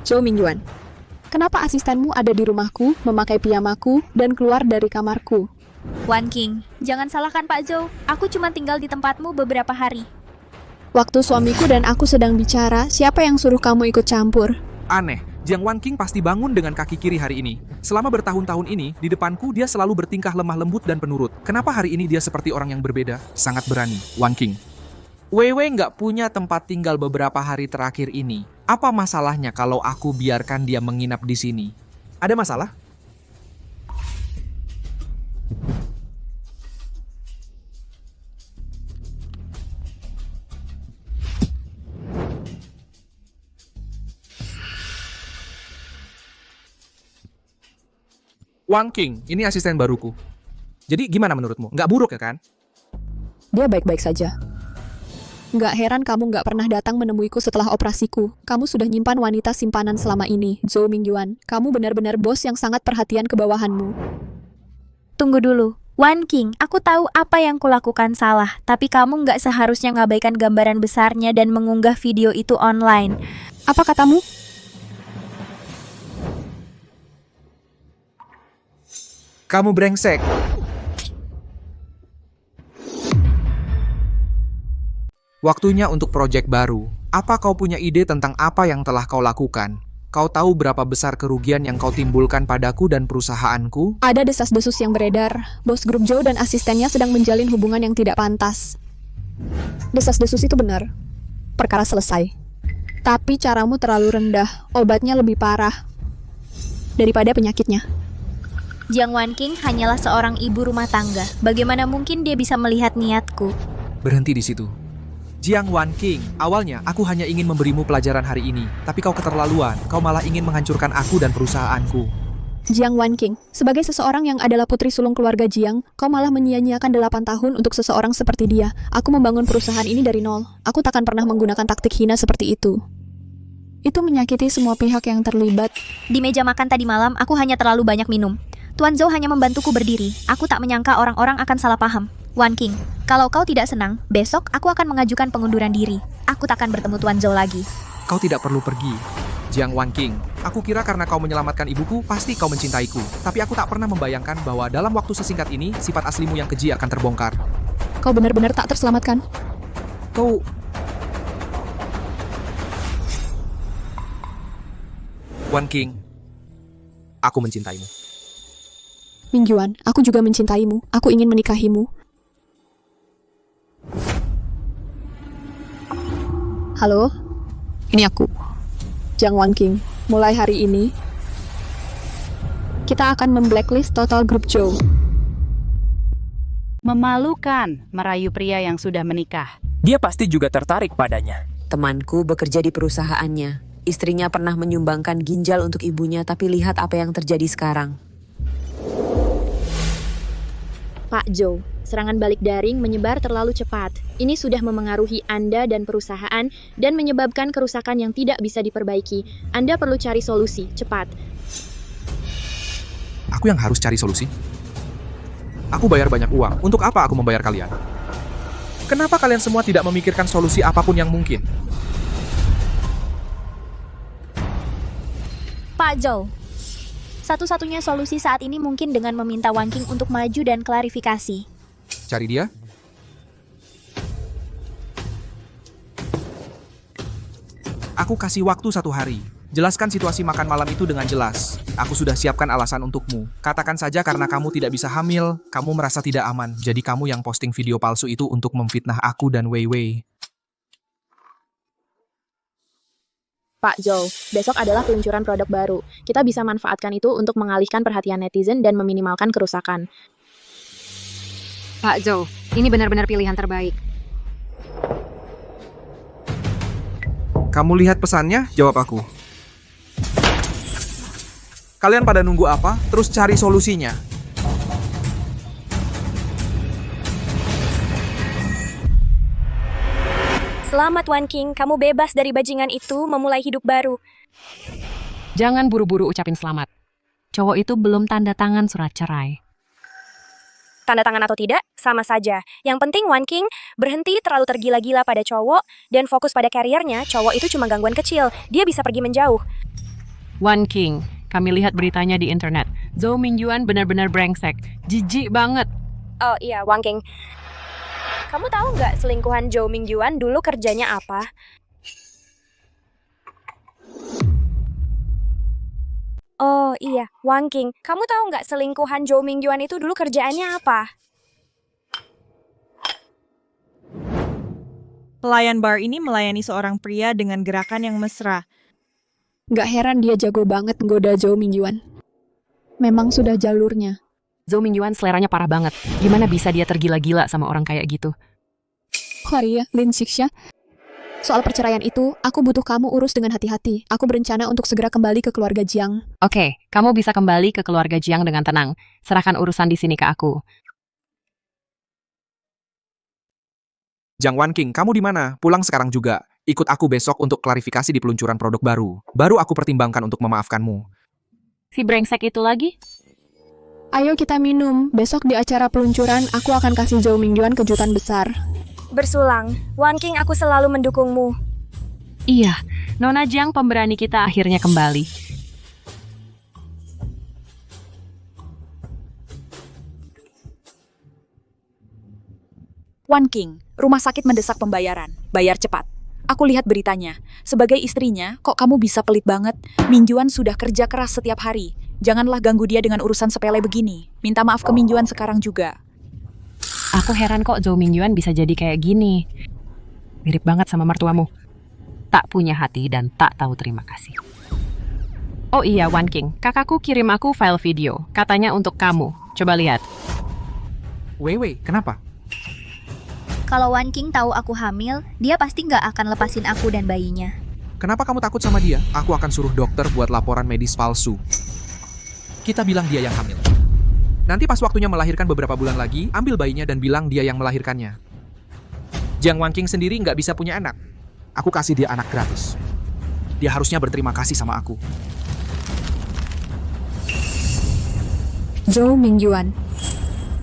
Zhou Mingyuan, kenapa asistenmu ada di rumahku, memakai piyamaku, dan keluar dari kamarku? Wan King, jangan salahkan Pak Zhou. Aku cuma tinggal di tempatmu beberapa hari. Waktu suamiku dan aku sedang bicara, siapa yang suruh kamu ikut campur? Aneh, Jiang Wan King pasti bangun dengan kaki kiri hari ini. Selama bertahun-tahun ini, di depanku dia selalu bertingkah lemah lembut dan penurut. Kenapa hari ini dia seperti orang yang berbeda? Sangat berani, Wan King. Weiwei nggak punya tempat tinggal beberapa hari terakhir ini. Apa masalahnya kalau aku biarkan dia menginap di sini? Ada masalah? Wan King, ini asisten baruku. Jadi gimana menurutmu? Nggak buruk ya kan? Dia baik-baik saja. Nggak heran kamu nggak pernah datang menemuiku setelah operasiku. Kamu sudah nyimpan wanita simpanan selama ini, Zhou Mingyuan. Kamu benar-benar bos yang sangat perhatian ke bawahanmu. Tunggu dulu. Wan King, aku tahu apa yang kulakukan salah, tapi kamu nggak seharusnya ngabaikan gambaran besarnya dan mengunggah video itu online. Apa katamu? Kamu brengsek. Waktunya untuk proyek baru. Apa kau punya ide tentang apa yang telah kau lakukan? Kau tahu berapa besar kerugian yang kau timbulkan padaku dan perusahaanku? Ada desas-desus yang beredar. Bos grup Zhou dan asistennya sedang menjalin hubungan yang tidak pantas. Desas-desus itu benar. Perkara selesai. Tapi caramu terlalu rendah. Obatnya lebih parah daripada penyakitnya. Jiang Wan King hanyalah seorang ibu rumah tangga. Bagaimana mungkin dia bisa melihat niatku? Berhenti di situ. Jiang Wan King, awalnya aku hanya ingin memberimu pelajaran hari ini, tapi kau keterlaluan. Kau malah ingin menghancurkan aku dan perusahaanku. Jiang Wan King, sebagai seseorang yang adalah putri sulung keluarga Jiang, kau malah menyia-nyiakan 8 tahun untuk seseorang seperti dia. Aku membangun perusahaan ini dari nol. Aku takkan pernah menggunakan taktik hina seperti itu. Itu menyakiti semua pihak yang terlibat. Di meja makan tadi malam, aku hanya terlalu banyak minum. Tuan Zhou hanya membantuku berdiri. Aku tak menyangka orang-orang akan salah paham. Wan King, kalau kau tidak senang, besok aku akan mengajukan pengunduran diri. Aku takkan bertemu Tuan Zhou lagi. Kau tidak perlu pergi. Jiang Wan King, aku kira karena kau menyelamatkan ibuku, pasti kau mencintaiku. Tapi aku tak pernah membayangkan bahwa dalam waktu sesingkat ini, sifat aslimu yang keji akan terbongkar. Kau benar-benar tak terselamatkan. Kau... Wan King, aku mencintaimu. Mingyuan, aku juga mencintaimu. Aku ingin menikahimu. Halo? Ini aku. Jiang Wan King. Mulai hari ini, kita akan memblacklist total grup Zhou. Memalukan merayu pria yang sudah menikah. Dia pasti juga tertarik padanya. Temanku bekerja di perusahaannya. Istrinya pernah menyumbangkan ginjal untuk ibunya, tapi lihat apa yang terjadi sekarang. Pak Zhou, serangan balik daring menyebar terlalu cepat. Ini sudah memengaruhi Anda dan perusahaan dan menyebabkan kerusakan yang tidak bisa diperbaiki. Anda perlu cari solusi, cepat. Aku yang harus cari solusi? Aku bayar banyak uang. Untuk apa aku membayar kalian? Kenapa kalian semua tidak memikirkan solusi apapun yang mungkin? Pak Zhou, satu-satunya solusi saat ini mungkin dengan meminta Wan King untuk maju dan klarifikasi. Cari dia? Aku kasih waktu 1 hari. Jelaskan situasi makan malam itu dengan jelas. Aku sudah siapkan alasan untukmu. Katakan saja karena kamu tidak bisa hamil, kamu merasa tidak aman. Jadi kamu yang posting video palsu itu untuk memfitnah aku dan Weiwei. Pak Zhou, besok adalah peluncuran produk baru. Kita bisa manfaatkan itu untuk mengalihkan perhatian netizen dan meminimalkan kerusakan. Pak Zhou, ini benar-benar pilihan terbaik. Kamu lihat pesannya? Jawab aku. Kalian pada nunggu apa? Terus cari solusinya. Selamat Wan King, kamu bebas dari bajingan itu, memulai hidup baru. Jangan buru-buru ucapin selamat. Cowok itu belum tanda tangan surat cerai. Tanda tangan atau tidak, sama saja. Yang penting Wan King berhenti terlalu tergila-gila pada cowok dan fokus pada karirnya. Cowok itu cuma gangguan kecil, dia bisa pergi menjauh. Wan King, kami lihat beritanya di internet. Zhou Mingyuan benar-benar brengsek. Jijik banget. Oh iya, Wang King. Kamu tahu nggak selingkuhan Zhou Mingyuan dulu kerjanya apa? Oh iya, Wang King. Kamu tahu nggak selingkuhan Zhou Mingyuan itu dulu kerjaannya apa? Pelayan bar ini melayani seorang pria dengan gerakan yang mesra. Gak heran dia jago banget nggoda Zhou Mingyuan. Memang sudah jalurnya. Zhou Mingyuan seleranya parah banget. Gimana bisa dia tergila-gila sama orang kayak gitu? Haria, Lin Xixia. Soal perceraian itu, aku butuh kamu urus dengan hati-hati. Aku berencana untuk segera kembali ke keluarga Jiang. Oke, kamu bisa kembali ke keluarga Jiang dengan tenang. Serahkan urusan di sini ke aku. Jiang Wanking, kamu di mana? Pulang sekarang juga. Ikut aku besok untuk klarifikasi di peluncuran produk baru. Baru aku pertimbangkan untuk memaafkanmu. Si brengsek itu lagi? Ayo kita minum. Besok di acara peluncuran, aku akan kasih Zhou Mingyuan kejutan besar. Bersulang, Wang King, aku selalu mendukungmu. Iya, Nona Jiang pemberani kita akhirnya kembali. Wan King, rumah sakit mendesak pembayaran. Bayar cepat. Aku lihat beritanya. Sebagai istrinya, kok kamu bisa pelit banget? Minjuan sudah kerja keras setiap hari. Janganlah ganggu dia dengan urusan sepele begini. Minta maaf ke Minjuan sekarang juga. Aku heran kok Zhou Mingyuan bisa jadi kayak gini. Mirip banget sama mertuamu. Tak punya hati dan tak tahu terima kasih. Oh iya, Wan King. Kakakku kirim aku file video. Katanya untuk kamu. Coba lihat. Wei, kenapa? Kalau Wan King tahu aku hamil, dia pasti nggak akan lepasin aku dan bayinya. Kenapa kamu takut sama dia? Aku akan suruh dokter buat laporan medis palsu. Kita bilang dia yang hamil. Nanti pas waktunya melahirkan beberapa bulan lagi, ambil bayinya dan bilang dia yang melahirkannya. Jiang Wanking sendiri nggak bisa punya anak. Aku kasih dia anak gratis. Dia harusnya berterima kasih sama aku. Zhou Mingyuan,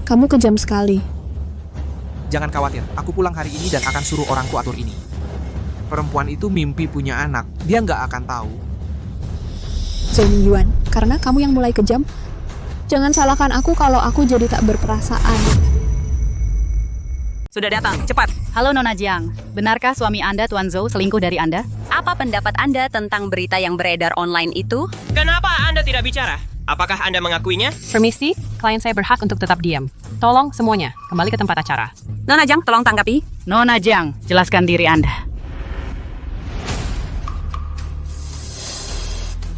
kamu kejam sekali. Jangan khawatir, aku pulang hari ini dan akan suruh orangku atur ini. Perempuan itu mimpi punya anak, dia nggak akan tahu. Zhou Mingyuan, karena kamu yang mulai kejam, jangan salahkan aku kalau aku jadi tak berperasaan. Sudah datang, cepat. Halo Nona Jiang, benarkah suami Anda Tuan Zhou selingkuh dari Anda? Apa pendapat Anda tentang berita yang beredar online itu? Kenapa Anda tidak bicara? Apakah Anda mengakuinya? Permisi, klien saya berhak untuk tetap diam. Tolong semuanya, kembali ke tempat acara. Nona Jiang, tolong tanggapi. Nona Jiang, jelaskan diri Anda.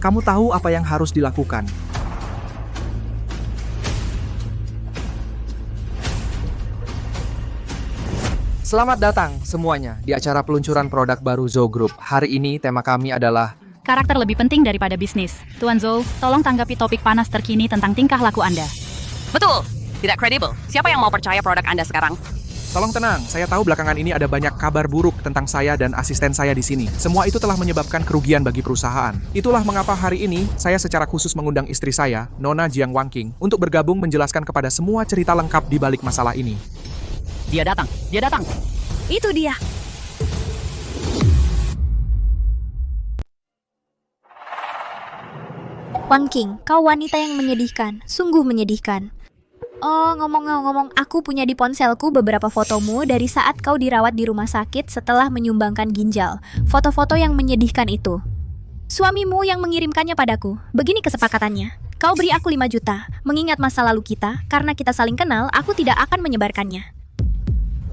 Kamu tahu apa yang harus dilakukan. Selamat datang semuanya di acara peluncuran produk baru Zhou Group. Hari ini tema kami adalah Karakter lebih penting daripada bisnis. Tuan Zhou, tolong tanggapi topik panas terkini tentang tingkah laku Anda. Betul, tidak kredibel. Siapa yang mau percaya produk Anda sekarang? Tolong tenang, saya tahu belakangan ini ada banyak kabar buruk tentang saya dan asisten saya di sini. Semua itu telah menyebabkan kerugian bagi perusahaan. Itulah mengapa hari ini saya secara khusus mengundang istri saya, Nona Jiang Wanking, untuk bergabung menjelaskan kepada semua cerita lengkap di balik masalah ini. Dia datang, dia datang. Itu dia. Wan King, kau wanita yang menyedihkan, sungguh menyedihkan. Oh, ngomong-ngomong, aku punya di ponselku beberapa fotomu dari saat kau dirawat di rumah sakit setelah menyumbangkan ginjal. Foto-foto yang menyedihkan itu. Suamimu yang mengirimkannya padaku. Begini kesepakatannya. Kau beri aku 5 juta. Mengingat masa lalu kita, karena kita saling kenal, aku tidak akan menyebarkannya.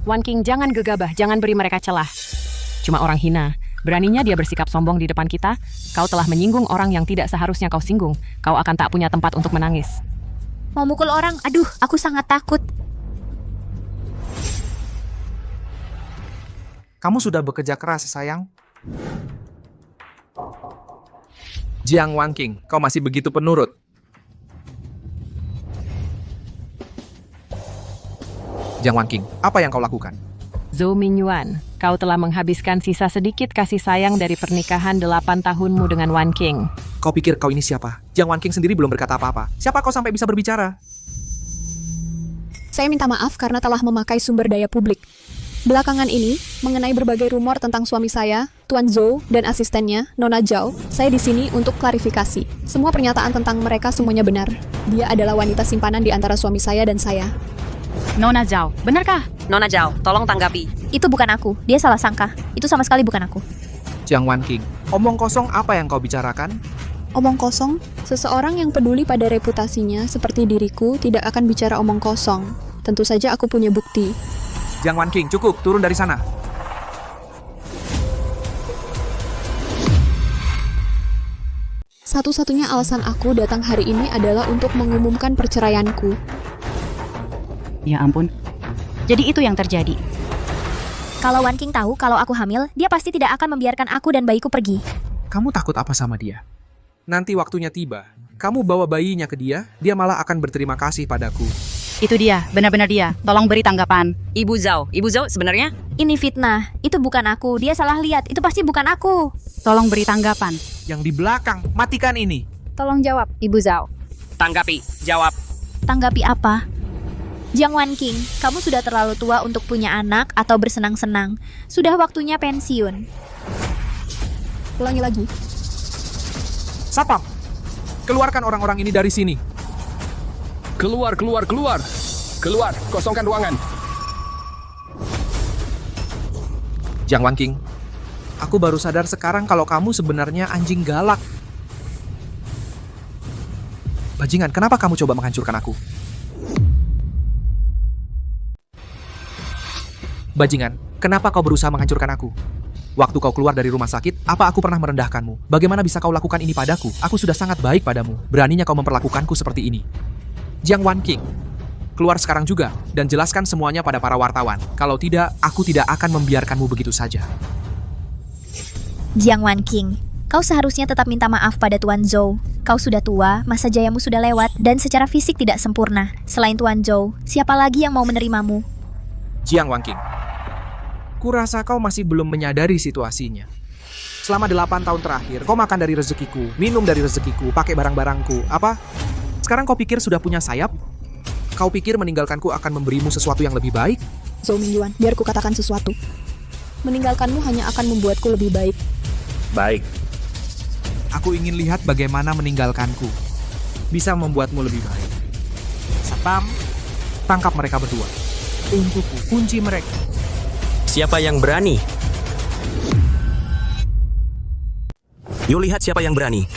Wan King, jangan gegabah, jangan beri mereka celah. Cuma orang hina. Beraninya dia bersikap sombong di depan kita. Kau telah menyinggung orang yang tidak seharusnya kau singgung. Kau akan tak punya tempat untuk menangis. Mau mukul orang? Aduh, aku sangat takut. Kamu sudah bekerja keras, sayang. Jiang Wanking, kau masih begitu penurut. Jiang Wanking, apa yang kau lakukan? Zhou Mingyuan, kau telah menghabiskan sisa sedikit kasih sayang dari pernikahan 8 tahunmu dengan Wan King. Kau pikir kau ini siapa? Jiang Wanking sendiri belum berkata apa-apa. Siapa kau sampai bisa berbicara? Saya minta maaf karena telah memakai sumber daya publik. Belakangan ini, mengenai berbagai rumor tentang suami saya, Tuan Zhou, dan asistennya, Nona Zhao, saya di sini untuk klarifikasi. Semua pernyataan tentang mereka semuanya benar. Dia adalah wanita simpanan di antara suami saya dan saya. Nona Zhao, benarkah? Nona Zhao, tolong tanggapi. Itu bukan aku, dia salah sangka. Itu sama sekali bukan aku. Jiang Wanking, omong kosong apa yang kau bicarakan? Omong kosong, seseorang yang peduli pada reputasinya seperti diriku tidak akan bicara omong kosong. Tentu saja aku punya bukti. Jiang Wanking, cukup, turun dari sana. Satu-satunya alasan aku datang hari ini adalah untuk mengumumkan perceraianku. Ya ampun. Jadi itu yang terjadi. Kalau Wan King tahu kalau aku hamil, dia pasti tidak akan membiarkan aku dan bayiku pergi. Kamu takut apa sama dia? Nanti waktunya tiba, kamu bawa bayinya ke dia, dia malah akan berterima kasih padaku. Itu dia, benar-benar dia. Tolong beri tanggapan. Ibu Zhao sebenarnya? Ini fitnah. Itu bukan aku. Dia salah lihat. Itu pasti bukan aku. Tolong beri tanggapan. Yang di belakang, matikan ini. Tolong jawab, Ibu Zhao. Tanggapi, jawab. Tanggapi apa? Jiang Wan King, kamu sudah terlalu tua untuk punya anak atau bersenang-senang. Sudah waktunya pensiun. Ulangi lagi. Satpam, keluarkan orang-orang ini dari sini. Keluar. Keluar, kosongkan ruangan. Jiang Wanking, aku baru sadar sekarang kalau kamu sebenarnya anjing galak. Bajingan, kenapa kamu coba menghancurkan aku? Bajingan, kenapa kau berusaha menghancurkan aku? Waktu kau keluar dari rumah sakit, apa aku pernah merendahkanmu? Bagaimana bisa kau lakukan ini padaku? Aku sudah sangat baik padamu. Beraninya kau memperlakukanku seperti ini. Jiang Wanking, keluar sekarang juga dan jelaskan semuanya pada para wartawan. Kalau tidak, aku tidak akan membiarkanmu begitu saja. Jiang Wan King, kau seharusnya tetap minta maaf pada Tuan Zhou. Kau sudah tua, masa jayamu sudah lewat, dan secara fisik tidak sempurna. Selain Tuan Zhou, siapa lagi yang mau menerimamu? Jiang Wanking, kurasa kau masih belum menyadari situasinya. Selama 8 tahun terakhir, kau makan dari rezekiku, minum dari rezekiku, pakai barang-barangku. Apa? Sekarang kau pikir sudah punya sayap? Kau pikir meninggalkanku akan memberimu sesuatu yang lebih baik? Zhou Mingyuan, biar ku katakan sesuatu. Meninggalkanmu hanya akan membuatku lebih baik. Baik. Aku ingin lihat bagaimana meninggalkanku bisa membuatmu lebih baik. Satpam, tangkap mereka berdua. Untukku, kunci mereka. Siapa yang berani? Yuk lihat siapa yang berani.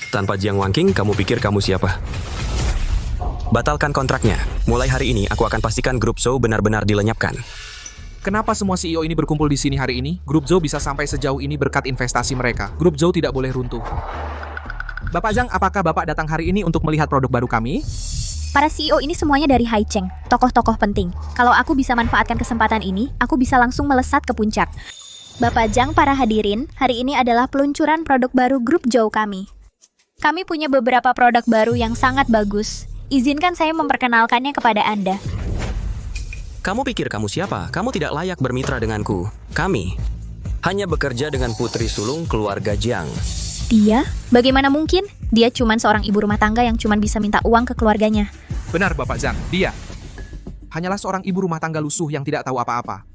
Tanpa Jiang Wanking, kamu pikir kamu siapa? Batalkan kontraknya. Mulai hari ini, aku akan pastikan grup Zhou benar-benar dilenyapkan. Kenapa semua CEO ini berkumpul di sini hari ini? Grup Zhou bisa sampai sejauh ini berkat investasi mereka. Grup Zhou tidak boleh runtuh. Bapak Zhang, apakah Bapak datang hari ini untuk melihat produk baru kami? Para CEO ini semuanya dari Haicheng, tokoh-tokoh penting. Kalau aku bisa manfaatkan kesempatan ini, aku bisa langsung melesat ke puncak. Bapak Zhang, para hadirin, hari ini adalah peluncuran produk baru grup Zhou kami. Kami punya beberapa produk baru yang sangat bagus. Izinkan saya memperkenalkannya kepada Anda. Kamu pikir kamu siapa? Kamu tidak layak bermitra denganku. Kami hanya bekerja dengan putri sulung keluarga Jiang. Dia? Bagaimana mungkin? Dia cuma seorang ibu rumah tangga yang cuma bisa minta uang ke keluarganya. Benar, Bapak Zhang. Dia hanyalah seorang ibu rumah tangga lusuh yang tidak tahu apa-apa.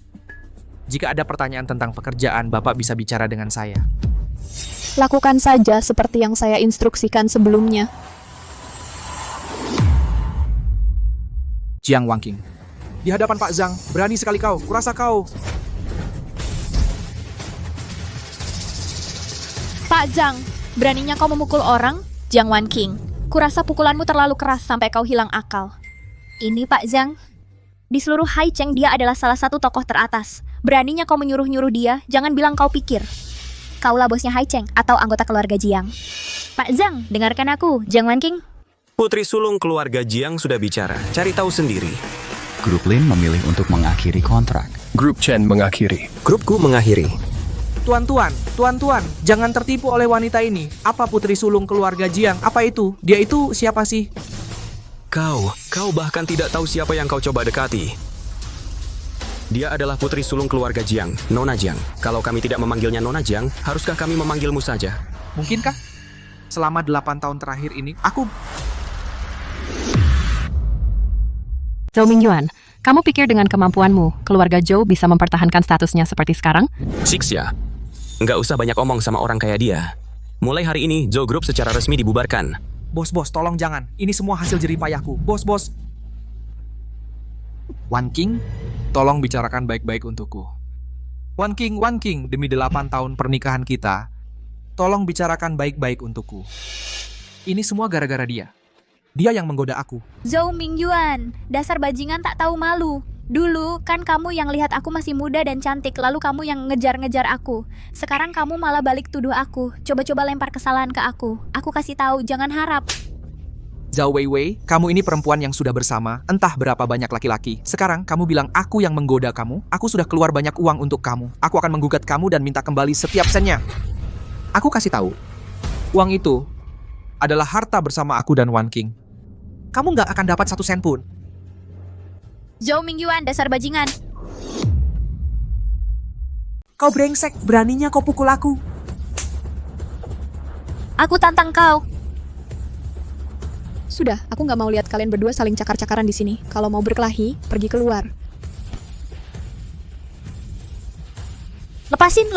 Jika ada pertanyaan tentang pekerjaan, Bapak bisa bicara dengan saya. Lakukan saja seperti yang saya instruksikan sebelumnya. Jiang Wanking, di hadapan Pak Zhang, berani sekali kau. Kurasa kau. Pak Zhang, beraninya kau memukul orang? Jiang Wan King, kurasa pukulanmu terlalu keras sampai kau hilang akal. Ini Pak Zhang. Di seluruh Haicheng dia adalah salah satu tokoh teratas. Beraninya kau menyuruh-nyuruh dia, jangan bilang kau pikir. Kaulah bosnya Haicheng atau anggota keluarga Jiang. Pak Zhang, dengarkan aku, Jiang Wan King. Putri sulung keluarga Jiang sudah bicara. Cari tahu sendiri. Grup Lin memilih untuk mengakhiri kontrak. Grup Chen mengakhiri. Grupku mengakhiri. Tuan-tuan, jangan tertipu oleh wanita ini. Apa putri sulung keluarga Jiang? Apa itu? Dia itu siapa sih? Kau bahkan tidak tahu siapa yang kau coba dekati. Dia adalah putri sulung keluarga Jiang, Nona Jiang. Kalau kami tidak memanggilnya Nona Jiang, haruskah kami memanggilmu saja? Mungkinkah? Selama 8 tahun terakhir ini, aku... Zhou Mingyuan, Kamu pikir dengan kemampuanmu, keluarga Zhou bisa mempertahankan statusnya seperti sekarang? Shixia, nggak usah banyak omong sama orang kayak dia. Mulai hari ini, Zhou Group secara resmi dibubarkan. Bos, tolong jangan. Ini semua hasil jerih payahku. Bos. Wan King, tolong bicarakan baik-baik untukku. Wan King, demi 8 tahun pernikahan kita, tolong bicarakan baik-baik untukku. Ini semua gara-gara dia. Dia yang menggoda aku. Zhou Mingyuan, dasar bajingan tak tahu malu. Dulu kan kamu yang lihat aku masih muda dan cantik, lalu kamu yang ngejar-ngejar aku. Sekarang kamu malah balik tuduh aku. Coba-coba lempar kesalahan ke aku. Aku kasih tahu, jangan harap. Zhao Weiwei, kamu ini perempuan yang sudah bersama entah berapa banyak laki-laki. Sekarang kamu bilang aku yang menggoda kamu. Aku sudah keluar banyak uang untuk kamu. Aku akan menggugat kamu dan minta kembali setiap sennya. Aku kasih tahu, uang itu adalah harta bersama aku dan Wan King. Kamu nggak akan dapat 1 sen pun. Zhou Mingyuan, dasar bajingan. Kau brengsek, beraninya kau pukul aku. Aku tantang kau. Sudah, aku nggak mau lihat kalian berdua saling cakar-cakaran di sini. Kalau mau berkelahi, pergi keluar. Lepasin.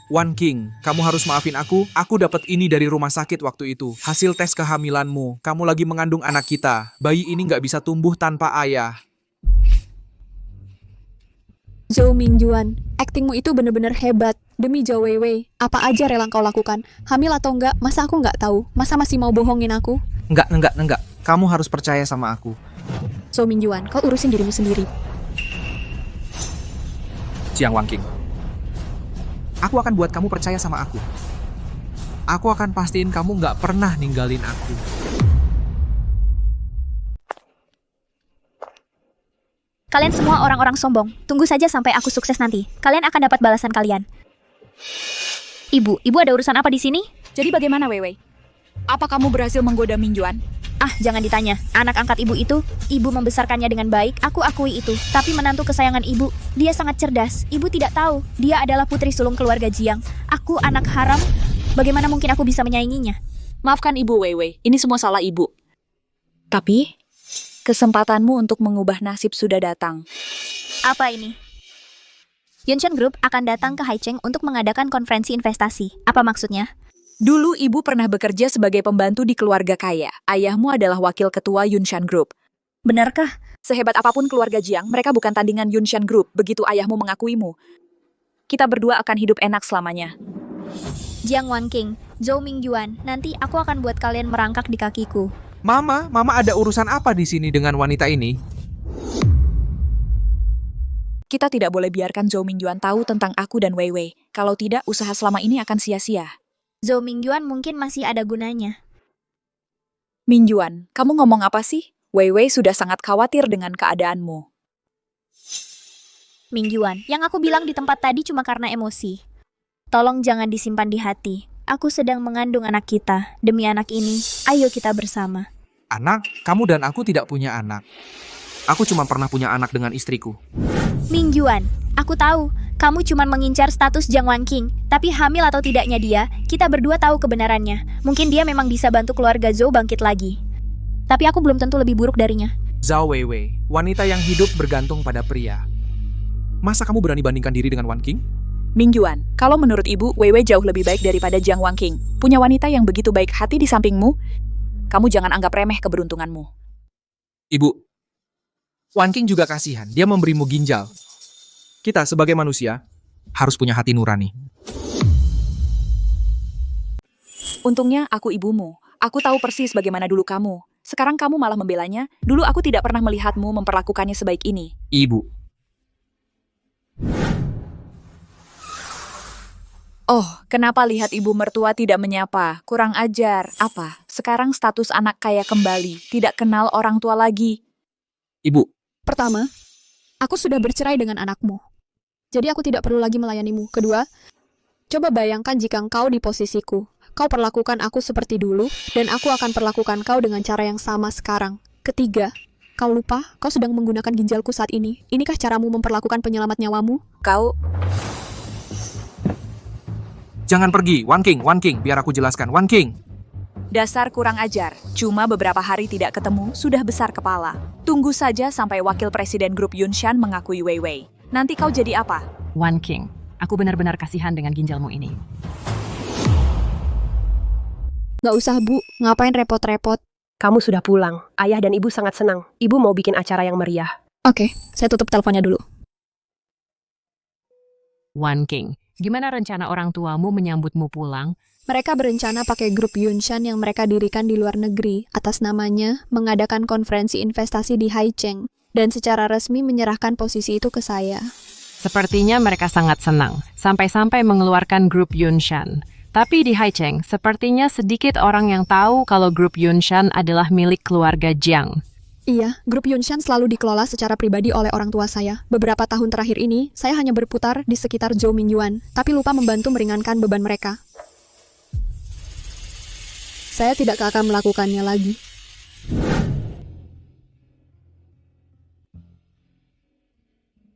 Wan King, kamu harus maafin aku. Aku dapat ini dari rumah sakit waktu itu. Hasil tes kehamilanmu. Kamu lagi mengandung anak kita. Bayi ini nggak bisa tumbuh tanpa ayah. Zhou Mingyuan, aktingmu itu bener-bener hebat. Demi Zhao Weiwei, apa aja rela kau lakukan? Hamil atau enggak, masa aku nggak tahu? Masa masih mau bohongin aku? Enggak. Kamu harus percaya sama aku. Zhou Mingyuan, kau urusin dirimu sendiri. Jiang Wan King. Aku akan buat kamu percaya sama aku. Aku akan pastiin kamu nggak pernah ninggalin aku. Kalian semua orang-orang sombong. Tunggu saja sampai aku sukses nanti. Kalian akan dapat balasan kalian. Ibu ada urusan apa di sini? Jadi bagaimana, Weiwei? Apa kamu berhasil menggoda Mingyuan? Ah, jangan ditanya. Anak angkat ibu itu, ibu membesarkannya dengan baik, aku akui itu. Tapi menantu kesayangan ibu, dia sangat cerdas. Ibu tidak tahu, dia adalah putri sulung keluarga Jiang. Aku anak haram, bagaimana mungkin aku bisa menyainginya? Maafkan Ibu Weiwei, ini semua salah Ibu. Tapi, kesempatanmu untuk mengubah nasib sudah datang. Apa ini? Yunshan Group akan datang ke Haicheng untuk mengadakan konferensi investasi. Apa maksudnya? Dulu ibu pernah bekerja sebagai pembantu di keluarga kaya. Ayahmu adalah wakil ketua Yunshan Group. Benarkah? Sehebat apapun keluarga Jiang, mereka bukan tandingan Yunshan Group, begitu ayahmu mengakuimu. Kita berdua akan hidup enak selamanya. Jiang Wan King, Zhou Mingyuan, nanti aku akan buat kalian merangkak di kakiku. Mama ada urusan apa di sini dengan wanita ini? Kita tidak boleh biarkan Zhou Mingyuan tahu tentang aku dan Weiwei. Kalau tidak, usaha selama ini akan sia-sia. Zhou Mingyuan mungkin masih ada gunanya. Mingyuan, kamu ngomong apa sih? Weiwei sudah sangat khawatir dengan keadaanmu. Mingyuan, yang aku bilang di tempat tadi cuma karena emosi. Tolong jangan disimpan di hati. Aku sedang mengandung anak kita. Demi anak ini, ayo kita bersama. Anak? Kamu dan aku tidak punya anak. Aku cuma pernah punya anak dengan istriku. Mingyuan, aku tahu. Kamu cuma mengincar status Jiang Wan King, tapi hamil atau tidaknya dia, kita berdua tahu kebenarannya. Mungkin dia memang bisa bantu keluarga Zhou bangkit lagi. Tapi aku belum tentu lebih buruk darinya. Zhao Weiwei, wanita yang hidup bergantung pada pria. Masa kamu berani bandingkan diri dengan Wan King? Mingyuan, kalau menurut ibu, Weiwei jauh lebih baik daripada Jiang Wan King. Punya wanita yang begitu baik hati di sampingmu, kamu jangan anggap remeh keberuntunganmu. Ibu, Wan King juga kasihan, dia memberimu ginjal. Kita sebagai manusia harus punya hati nurani. Untungnya aku ibumu. Aku tahu persis bagaimana dulu kamu. Sekarang kamu malah membelanya. Dulu aku tidak pernah melihatmu memperlakukannya sebaik ini. Ibu. Oh, kenapa lihat ibu mertua tidak menyapa? Kurang ajar. Apa? Sekarang status anak kaya kembali. Tidak kenal orang tua lagi. Ibu. Pertama, aku sudah bercerai dengan anakmu. Jadi aku tidak perlu lagi melayanimu. Kedua, coba bayangkan jika engkau di posisiku. Kau perlakukan aku seperti dulu, dan aku akan perlakukan kau dengan cara yang sama sekarang. Ketiga, kau lupa kau sedang menggunakan ginjalku saat ini. Inikah caramu memperlakukan penyelamat nyawamu? Kau... Jangan pergi, Wan King, biar aku jelaskan. Wan King, Dasar kurang ajar. Cuma beberapa hari tidak ketemu, sudah besar kepala. Tunggu saja sampai wakil presiden grup Yunshan mengakui Wei Wei. Nanti kau jadi apa? Wan King, aku benar-benar kasihan dengan ginjalmu ini. Nggak usah, Bu. Ngapain repot-repot? Kamu sudah pulang. Ayah dan ibu sangat senang. Ibu mau bikin acara yang meriah. Oke, saya tutup teleponnya dulu. Wan King, gimana rencana orang tuamu menyambutmu pulang? Mereka berencana pakai grup Yunshan yang mereka dirikan di luar negeri atas namanya mengadakan konferensi investasi di Haicheng dan secara resmi menyerahkan posisi itu ke saya. Sepertinya mereka sangat senang, sampai-sampai mengeluarkan grup Yunshan. Tapi di Haicheng, sepertinya sedikit orang yang tahu kalau grup Yunshan adalah milik keluarga Jiang. Iya, grup Yunshan selalu dikelola secara pribadi oleh orang tua saya. Beberapa tahun terakhir ini, saya hanya berputar di sekitar Zhou Mingyuan, tapi lupa membantu meringankan beban mereka. Saya tidak akan melakukannya lagi.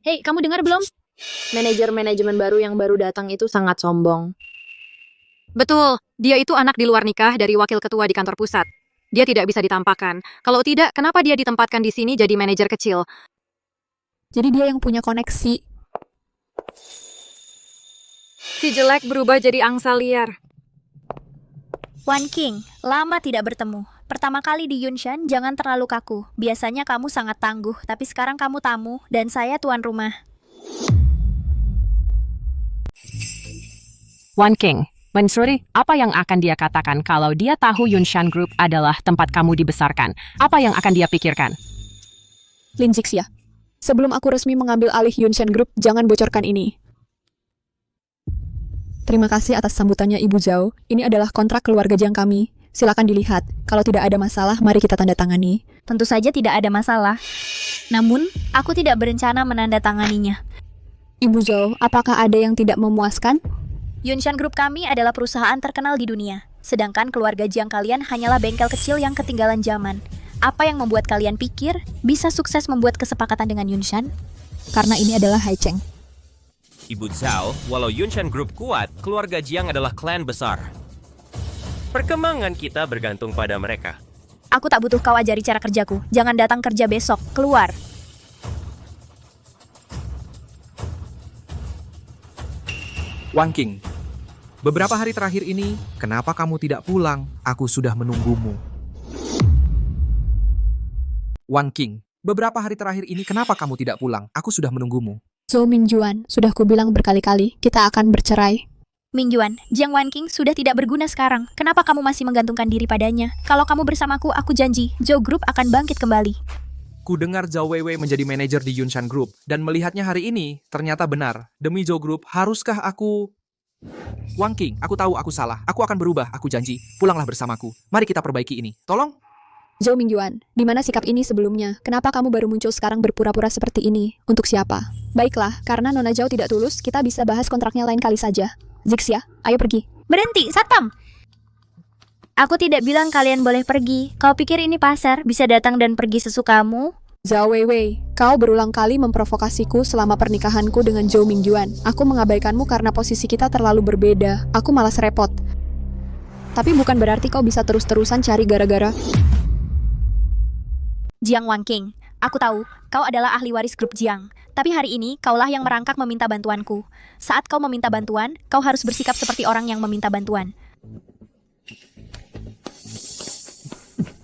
Hei, kamu dengar belum? Manajer manajemen baru yang baru datang itu sangat sombong. Betul, dia itu anak di luar nikah dari wakil ketua di kantor pusat. Dia tidak bisa ditampakkan. Kalau tidak, kenapa dia ditempatkan di sini jadi manajer kecil? Jadi dia yang punya koneksi. Si jelek berubah jadi angsa liar. Wan King, lama tidak bertemu. Pertama kali di Yunshan, jangan terlalu kaku. Biasanya kamu sangat tangguh, tapi sekarang kamu tamu, dan saya tuan rumah. Wan King, Mansuri, apa yang akan dia katakan kalau dia tahu Yunshan Group adalah tempat kamu dibesarkan? Apa yang akan dia pikirkan? Lin Zixia, sebelum aku resmi mengambil alih Yunshan Group, jangan bocorkan ini. Terima kasih atas sambutannya Ibu Zhao. Ini adalah kontrak keluarga Jiang kami. Silakan dilihat. Kalau tidak ada masalah, mari kita tanda tangani. Tentu saja tidak ada masalah. Namun, aku tidak berencana menandatanganinya. Ibu Zhao, apakah ada yang tidak memuaskan? Yunshan Group kami adalah perusahaan terkenal di dunia. Sedangkan keluarga Jiang kalian hanyalah bengkel kecil yang ketinggalan zaman. Apa yang membuat kalian pikir bisa sukses membuat kesepakatan dengan Yunshan? Karena ini adalah Haicheng. Ibu Zhao, walau Yunshan Group kuat, keluarga Jiang adalah klan besar. Perkembangan kita bergantung pada mereka. Aku tak butuh kau ajari cara kerjaku. Jangan datang kerja besok. Keluar. Wan King, beberapa hari terakhir ini, kenapa kamu tidak pulang? Aku sudah menunggumu. Wan King, beberapa hari terakhir ini, kenapa kamu tidak pulang? Aku sudah menunggumu. Zhou Mingyuan, sudah kubilang berkali-kali, kita akan bercerai. Mingyuan, Jiang Wan King sudah tidak berguna sekarang. Kenapa kamu masih menggantungkan diri padanya? Kalau kamu bersamaku, aku janji, Zhou Group akan bangkit kembali. Ku dengar Zhao Weiwei menjadi manajer di Yunshan Group, dan melihatnya hari ini, ternyata benar. Demi Zhou Group, haruskah aku... Wan King, aku tahu aku salah. Aku akan berubah, aku janji. Pulanglah bersamaku. Mari kita perbaiki ini. Tolong. Zhou Mingyuan, di mana sikap ini sebelumnya? Kenapa kamu baru muncul sekarang berpura-pura seperti ini? Untuk siapa? Baiklah, karena Nona Zhao tidak tulus, kita bisa bahas kontraknya lain kali saja. Zixia, ayo pergi. Berhenti, Satpam! Aku tidak bilang kalian boleh pergi. Kau pikir ini pasar, bisa datang dan pergi sesukamu? Zhao Weiwei, kau berulang kali memprovokasiku selama pernikahanku dengan Zhou Mingyuan. Aku mengabaikanmu karena posisi kita terlalu berbeda. Aku malas repot. Tapi bukan berarti kau bisa terus-terusan cari gara-gara. Jiang Wan King, aku tahu, kau adalah ahli waris grup Jiang. Tapi hari ini, kaulah yang merangkak meminta bantuanku. Saat kau meminta bantuan, kau harus bersikap seperti orang yang meminta bantuan.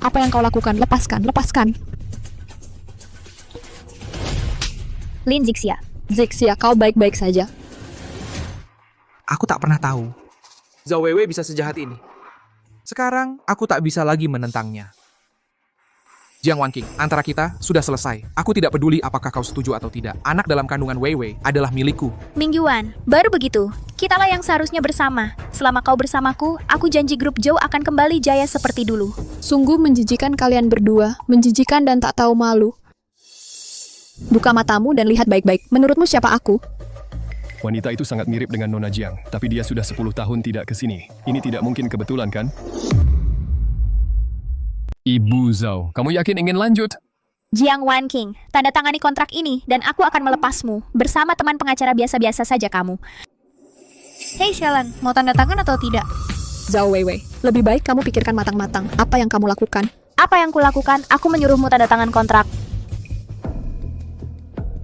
Apa yang kau lakukan? Lepaskan, lepaskan. Lin Zixia. Zixia, kau baik-baik saja. Aku tak pernah tahu. Zhao Weiwei bisa sejahat ini. Sekarang, aku tak bisa lagi menentangnya. Jiang Wan King, antara kita sudah selesai. Aku tidak peduli apakah kau setuju atau tidak. Anak dalam kandungan Weiwei adalah milikku. Mingyuan, baru begitu. Kitalah yang seharusnya bersama. Selama kau bersamaku, aku janji grup Zhou akan kembali jaya seperti dulu. Sungguh menjijikan kalian berdua. Menjijikan dan tak tahu malu. Buka matamu dan lihat baik-baik. Menurutmu siapa aku? Wanita itu sangat mirip dengan Nona Jiang, tapi dia sudah 10 tahun tidak ke sini. Ini tidak mungkin kebetulan, kan? Ibu Zhao, kamu yakin ingin lanjut? Jiang Wan King, tanda tangani kontrak ini dan aku akan melepasmu. Bersama teman pengacara biasa-biasa saja kamu. Hei Xialan, mau tanda tangan atau tidak? Zhao Weiwei, lebih baik kamu pikirkan matang-matang apa yang kamu lakukan. Apa yang kulakukan? Aku menyuruhmu tanda tangan kontrak.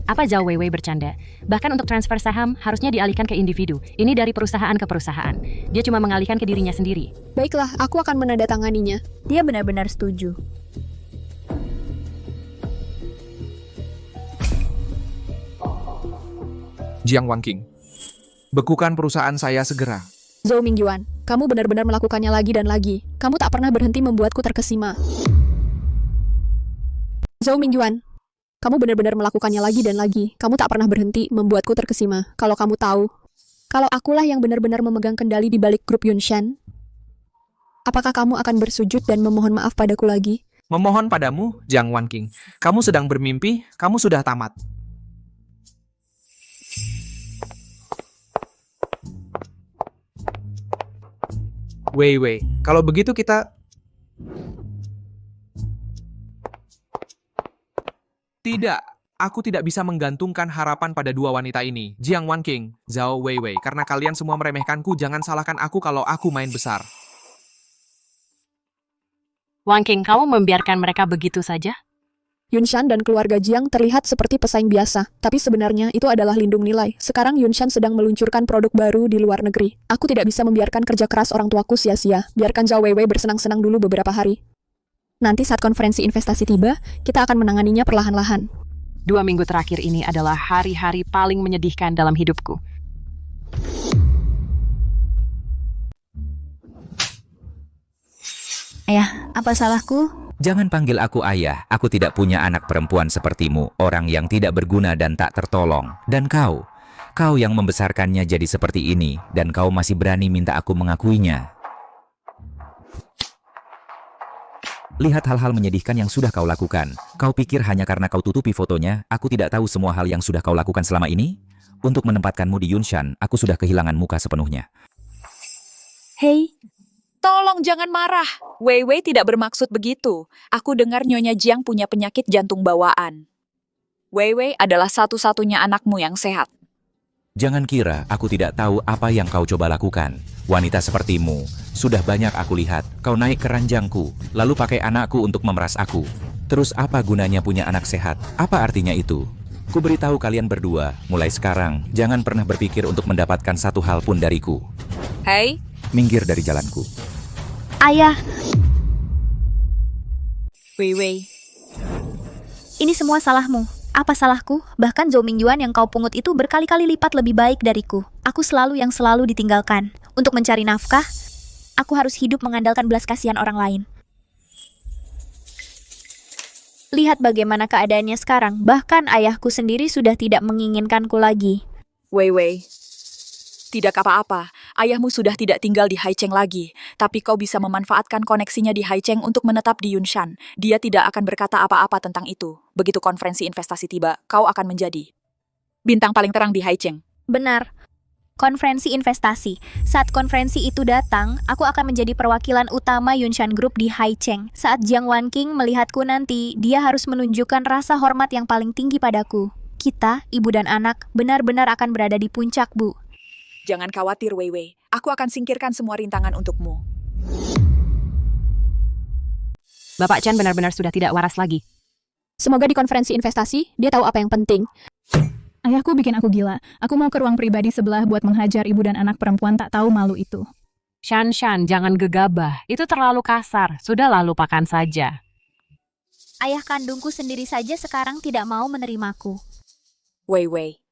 Apa Zhao Weiwei bercanda? Bahkan untuk transfer saham harusnya dialihkan ke individu. Ini dari perusahaan ke perusahaan. Dia cuma mengalihkan ke dirinya sendiri. Baiklah, aku akan menandatanganinya. Dia benar-benar setuju. Jiang Wanqing, bekukan perusahaan saya segera. Zhou Mingyuan, kamu benar-benar melakukannya lagi dan lagi. Kamu tak pernah berhenti membuatku terkesima. Zhou Mingyuan, kamu benar-benar melakukannya lagi dan lagi. Kamu tak pernah berhenti membuatku terkesima. Kalau kamu tahu, kalau akulah yang benar-benar memegang kendali di balik grup Yunshan, apakah kamu akan bersujud dan memohon maaf padaku lagi? Memohon padamu, Jiang Wanqing. Kamu sedang bermimpi, kamu sudah tamat. Wei, kalau begitu kita... Tidak, aku tidak bisa menggantungkan harapan pada dua wanita ini, Jiang Wanqing, Zhao Weiwei, karena kalian semua meremehkanku, jangan salahkan aku kalau aku main besar. Wanqing, kamu membiarkan mereka begitu saja? Yunshan dan keluarga Jiang terlihat seperti pesaing biasa, tapi sebenarnya itu adalah lindung nilai. Sekarang Yunshan sedang meluncurkan produk baru di luar negeri. Aku tidak bisa membiarkan kerja keras orang tuaku sia-sia. Biarkan Zhao Weiwei bersenang-senang dulu beberapa hari. Nanti saat konferensi investasi tiba, kita akan menanganinya perlahan-lahan. 2 minggu terakhir ini adalah hari-hari paling menyedihkan dalam hidupku. Ayah, apa salahku? Jangan panggil aku ayah, aku tidak punya anak perempuan sepertimu, orang yang tidak berguna dan tak tertolong. Dan kau yang membesarkannya jadi seperti ini, dan kau masih berani minta aku mengakuinya. Lihat hal-hal menyedihkan yang sudah kau lakukan. Kau pikir hanya karena kau tutupi fotonya, aku tidak tahu semua hal yang sudah kau lakukan selama ini? Untuk menempatkanmu di Yunshan, aku sudah kehilangan muka sepenuhnya. Hei, tolong jangan marah. Weiwei tidak bermaksud begitu. Aku dengar Nyonya Jiang punya penyakit jantung bawaan. Weiwei adalah satu-satunya anakmu yang sehat. Jangan kira aku tidak tahu apa yang kau coba lakukan. Wanita sepertimu, sudah banyak aku lihat. Kau naik ke ranjangku, lalu pakai anakku untuk memeras aku. Terus apa gunanya punya anak sehat? Apa artinya itu? Ku beritahu kalian berdua, mulai sekarang, jangan pernah berpikir untuk mendapatkan satu hal pun dariku. Hei, minggir dari jalanku. Ayah, Weiwei, ini semua salahmu. Apa salahku? Bahkan Zhou Mingyuan yang kau pungut itu berkali-kali lipat lebih baik dariku. Aku yang selalu ditinggalkan. Untuk mencari nafkah, aku harus hidup mengandalkan belas kasihan orang lain. Lihat bagaimana keadaannya sekarang. Bahkan ayahku sendiri sudah tidak menginginkanku lagi. Weiwei, tidak apa-apa. Ayahmu sudah tidak tinggal di Haicheng lagi. Tapi kau bisa memanfaatkan koneksinya di Haicheng untuk menetap di Yunshan. Dia tidak akan berkata apa-apa tentang itu. Begitu konferensi investasi tiba, kau akan menjadi bintang paling terang di Haicheng. Benar. Konferensi investasi. Saat konferensi itu datang, aku akan menjadi perwakilan utama Yunshan Group di Haicheng. Saat Jiang Wanqing melihatku nanti, dia harus menunjukkan rasa hormat yang paling tinggi padaku. Kita, ibu dan anak, benar-benar akan berada di puncak, Bu. Jangan khawatir, Weiwei. Aku akan singkirkan semua rintangan untukmu. Bapak Chan benar-benar sudah tidak waras lagi. Semoga di konferensi investasi, dia tahu apa yang penting. Ayahku bikin aku gila. Aku mau ke ruang pribadi sebelah buat menghajar ibu dan anak perempuan tak tahu malu itu. Shan, jangan gegabah. Itu terlalu kasar. Sudahlah, lupakan saja. Ayah kandungku sendiri saja sekarang tidak mau menerimaku. Weiwei.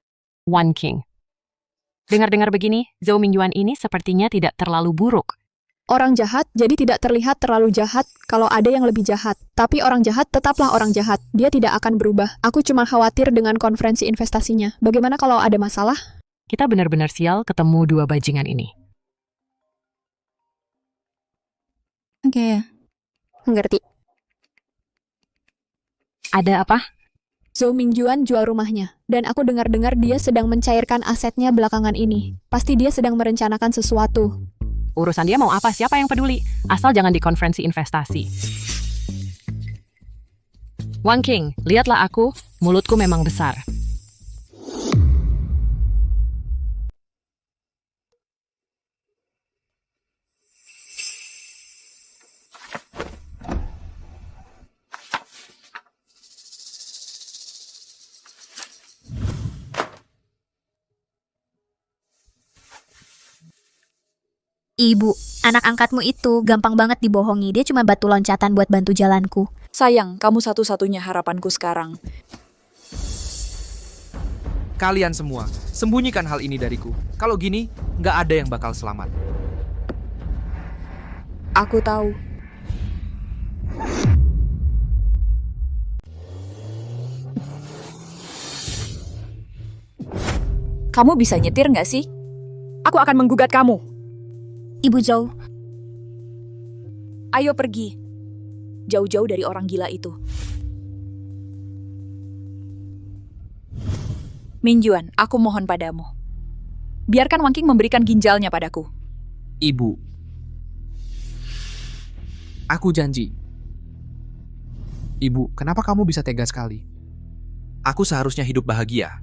Wanqing. Dengar-dengar begini, Zhou Mingyuan ini sepertinya tidak terlalu buruk. Orang jahat jadi tidak terlihat terlalu jahat kalau ada yang lebih jahat. Tapi orang jahat tetaplah orang jahat. Dia tidak akan berubah. Aku cuma khawatir dengan konferensi investasinya. Bagaimana kalau ada masalah? Kita benar-benar sial ketemu dua bajingan ini. Oke. Ngerti. Ada apa? Zhou Mingyuan jual rumahnya. Dan aku dengar-dengar dia sedang mencairkan asetnya belakangan ini. Pasti dia sedang merencanakan sesuatu. Urusan dia mau apa, siapa yang peduli? Asal jangan di konferensi investasi. Wanqing, lihatlah aku, mulutku memang besar. Ibu, anak angkatmu itu gampang banget dibohongi. Dia cuma batu loncatan buat bantu jalanku. Sayang, kamu satu-satunya harapanku sekarang. Kalian semua, sembunyikan hal ini dariku. Kalau gini, nggak ada yang bakal selamat. Aku tahu. Kamu bisa nyetir nggak sih? Aku akan menggugat kamu. Ibu Zhou. Ayo pergi. Jauh-jauh dari orang gila itu. Minjuan, aku mohon padamu. Biarkan Wang Qing memberikan ginjalnya padaku. Ibu, aku janji. Ibu, kenapa kamu bisa tega sekali? Aku seharusnya hidup bahagia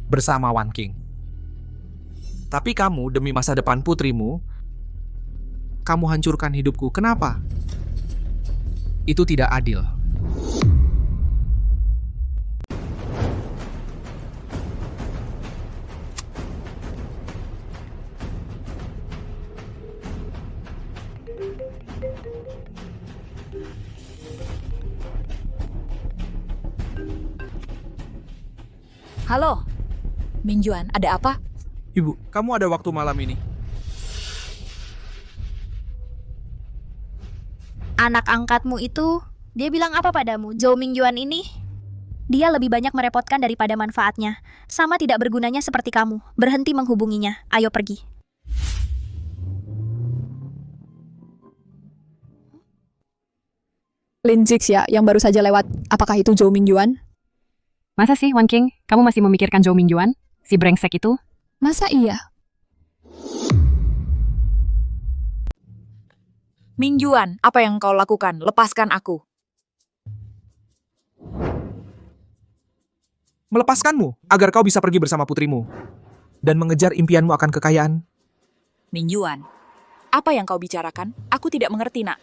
bersama Wan Qing. Tapi kamu, demi masa depan putrimu, kamu hancurkan hidupku. Kenapa? Itu tidak adil. Halo, Minjuan, ada apa? Ibu, kamu ada waktu malam ini? Anak angkatmu itu, dia bilang apa padamu? Zhou Mingyuan ini? Dia lebih banyak merepotkan daripada manfaatnya. Sama tidak bergunanya seperti kamu. Berhenti menghubunginya. Ayo pergi. Lin Zixia yang baru saja lewat. Apakah itu Zhou Mingyuan? Masa sih, Wan Qing? Kamu masih memikirkan Zhou Mingyuan? Si brengsek itu? Masa iya? Minjuan, apa yang kau lakukan? Lepaskan aku. Melepaskanmu agar kau bisa pergi bersama putrimu dan mengejar impianmu akan kekayaan. Minjuan, apa yang kau bicarakan? Aku tidak mengerti, nak.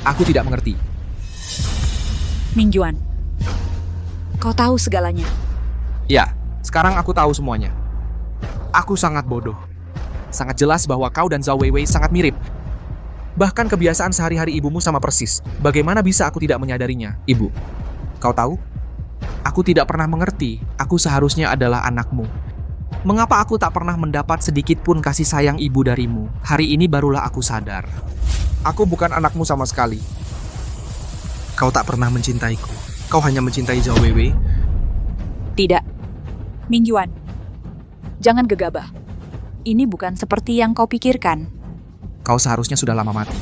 Aku tidak mengerti. Minjuan, kau tahu segalanya. Ya, sekarang aku tahu semuanya. Aku sangat bodoh. Sangat jelas bahwa kau dan Zhao Weiwei sangat mirip. Bahkan kebiasaan sehari-hari ibumu sama persis. Bagaimana bisa aku tidak menyadarinya, Ibu? Kau tahu? Aku tidak pernah mengerti. Aku seharusnya adalah anakmu. Mengapa aku tak pernah mendapat sedikit pun kasih sayang ibu darimu? Hari ini barulah aku sadar. Aku bukan anakmu sama sekali. Kau tak pernah mencintaiku. Kau hanya mencintai Zhao Weiwei. Tidak. Minjuan, jangan gegabah. Ini bukan seperti yang kau pikirkan. Kau seharusnya sudah lama mati.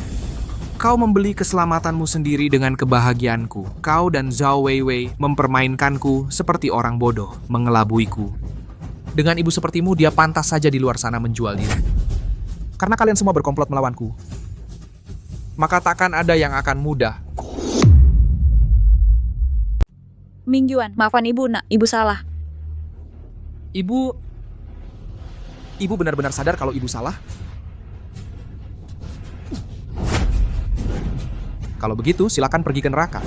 Kau membeli keselamatanmu sendiri dengan kebahagiaanku. Kau dan Zhao Weiwei mempermainkanku seperti orang bodoh, mengelabuiku. Dengan ibu sepertimu, dia pantas saja di luar sana menjual diri. Karena kalian semua berkomplot melawanku, maka takkan ada yang akan mudah. Minjuan, maafkan ibu, nak. Ibu salah. Ibu benar-benar sadar kalau ibu salah? Kalau begitu, silakan pergi ke neraka.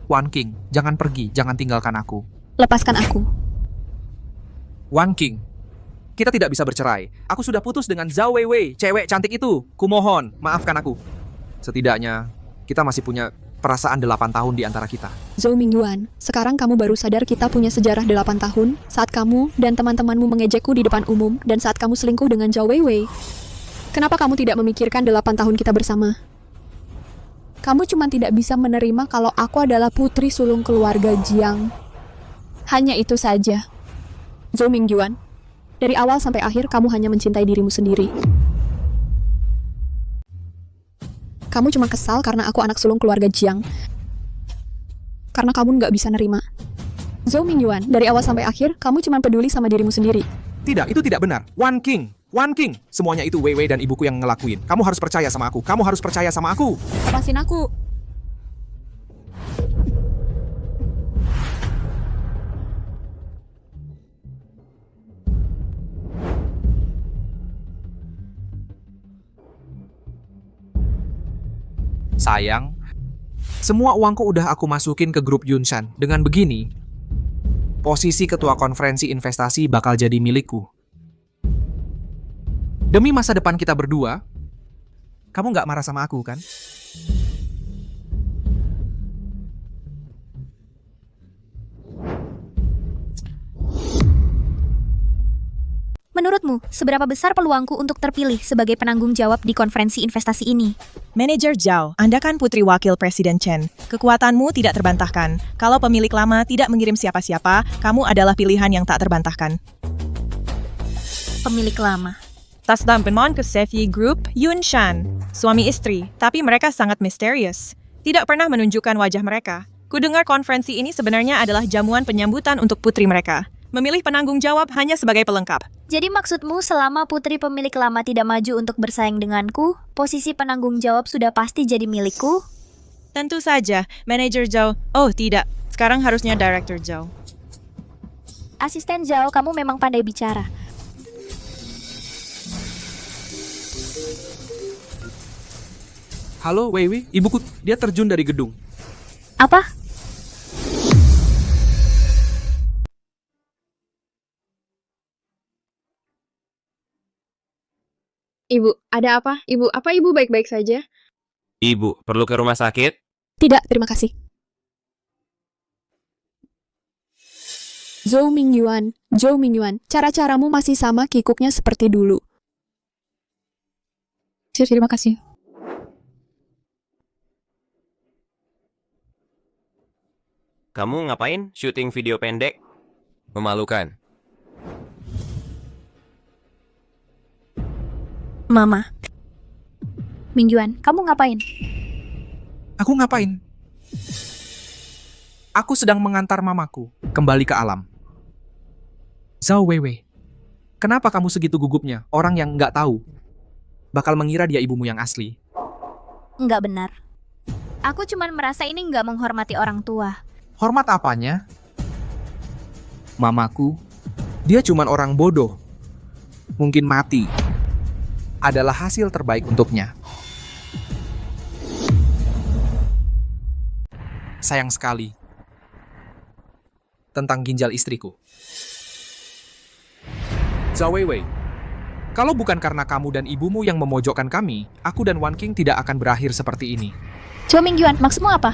Wan Qing, jangan pergi, jangan tinggalkan aku. Lepaskan aku. Wan Qing, kita tidak bisa bercerai. Aku sudah putus dengan Zhao Weiwei, cewek cantik itu. Kumohon, maafkan aku. Setidaknya, kita masih punya perasaan 8 tahun di antara kita. Zhou Mingyuan, sekarang kamu baru sadar kita punya sejarah 8 tahun saat kamu dan teman-temanmu mengejekku di depan umum dan saat kamu selingkuh dengan Zhao Weiwei. Kenapa kamu tidak memikirkan 8 tahun kita bersama? Kamu cuma tidak bisa menerima kalau aku adalah putri sulung keluarga Jiang. Hanya itu saja. Zhou Mingyuan, dari awal sampai akhir kamu hanya mencintai dirimu sendiri. Kamu cuma kesal karena aku anak sulung keluarga Jiang. Karena kamu nggak bisa nerima. Zhou Mingyuan, dari awal sampai akhir, kamu cuma peduli sama dirimu sendiri. Tidak, itu tidak benar. Wan Qing, semuanya itu Weiwei dan ibuku yang ngelakuin. Kamu harus percaya sama aku. Kamu harus percaya sama aku. Lepasin aku. Sayang, Semua uangku udah aku masukin ke grup Yunshan. Dengan begini, posisi ketua konferensi investasi bakal jadi milikku. Demi masa depan kita berdua, kamu nggak marah sama aku, kan? Menurutmu, seberapa besar peluangku untuk terpilih sebagai penanggung jawab di konferensi investasi ini? Manajer Zhao, Anda kan putri wakil Presiden Chen. Kekuatanmu tidak terbantahkan. Kalau pemilik lama tidak mengirim siapa-siapa, kamu adalah pilihan yang tak terbantahkan. Pemilik lama. Tas dan penmon ke Sefi Group Yunshan. Suami istri, tapi mereka sangat misterius. Tidak pernah menunjukkan wajah mereka. Kudengar konferensi ini sebenarnya adalah jamuan penyambutan untuk putri mereka. Memilih penanggung jawab hanya sebagai pelengkap. Jadi maksudmu selama putri pemilik lama tidak maju untuk bersaing denganku, posisi penanggung jawab sudah pasti jadi milikku? Tentu saja, Manajer Zhao. Oh tidak, sekarang harusnya Director Zhao. Asisten Zhao, kamu memang pandai bicara. Halo, Wei, ibuku, dia terjun dari gedung. Apa? Ibu, ada apa? Ibu, apa ibu baik-baik saja? Ibu, perlu ke rumah sakit? Tidak, terima kasih. Zhou Mingyuan, cara-caramu masih sama kikuknya seperti dulu. Terima kasih. Kamu ngapain? Syuting video pendek? Memalukan. Mama. Mingguan, kamu ngapain? Aku ngapain? Aku sedang mengantar mamaku kembali ke alam. Zhao Weiwei, kenapa kamu segitu gugupnya? Orang yang nggak tahu bakal mengira dia ibumu yang asli. Nggak benar. Aku cuman merasa ini nggak menghormati orang tua. Hormat apanya? Mamaku, dia cuman orang bodoh. Mungkin mati adalah hasil terbaik untuknya. Sayang sekali tentang ginjal istriku. Zhao Weiwei, kalau bukan karena kamu dan ibumu yang memojokkan kami, aku dan Wan King tidak akan berakhir seperti ini. Zhou Mingyuan, maksudmu apa?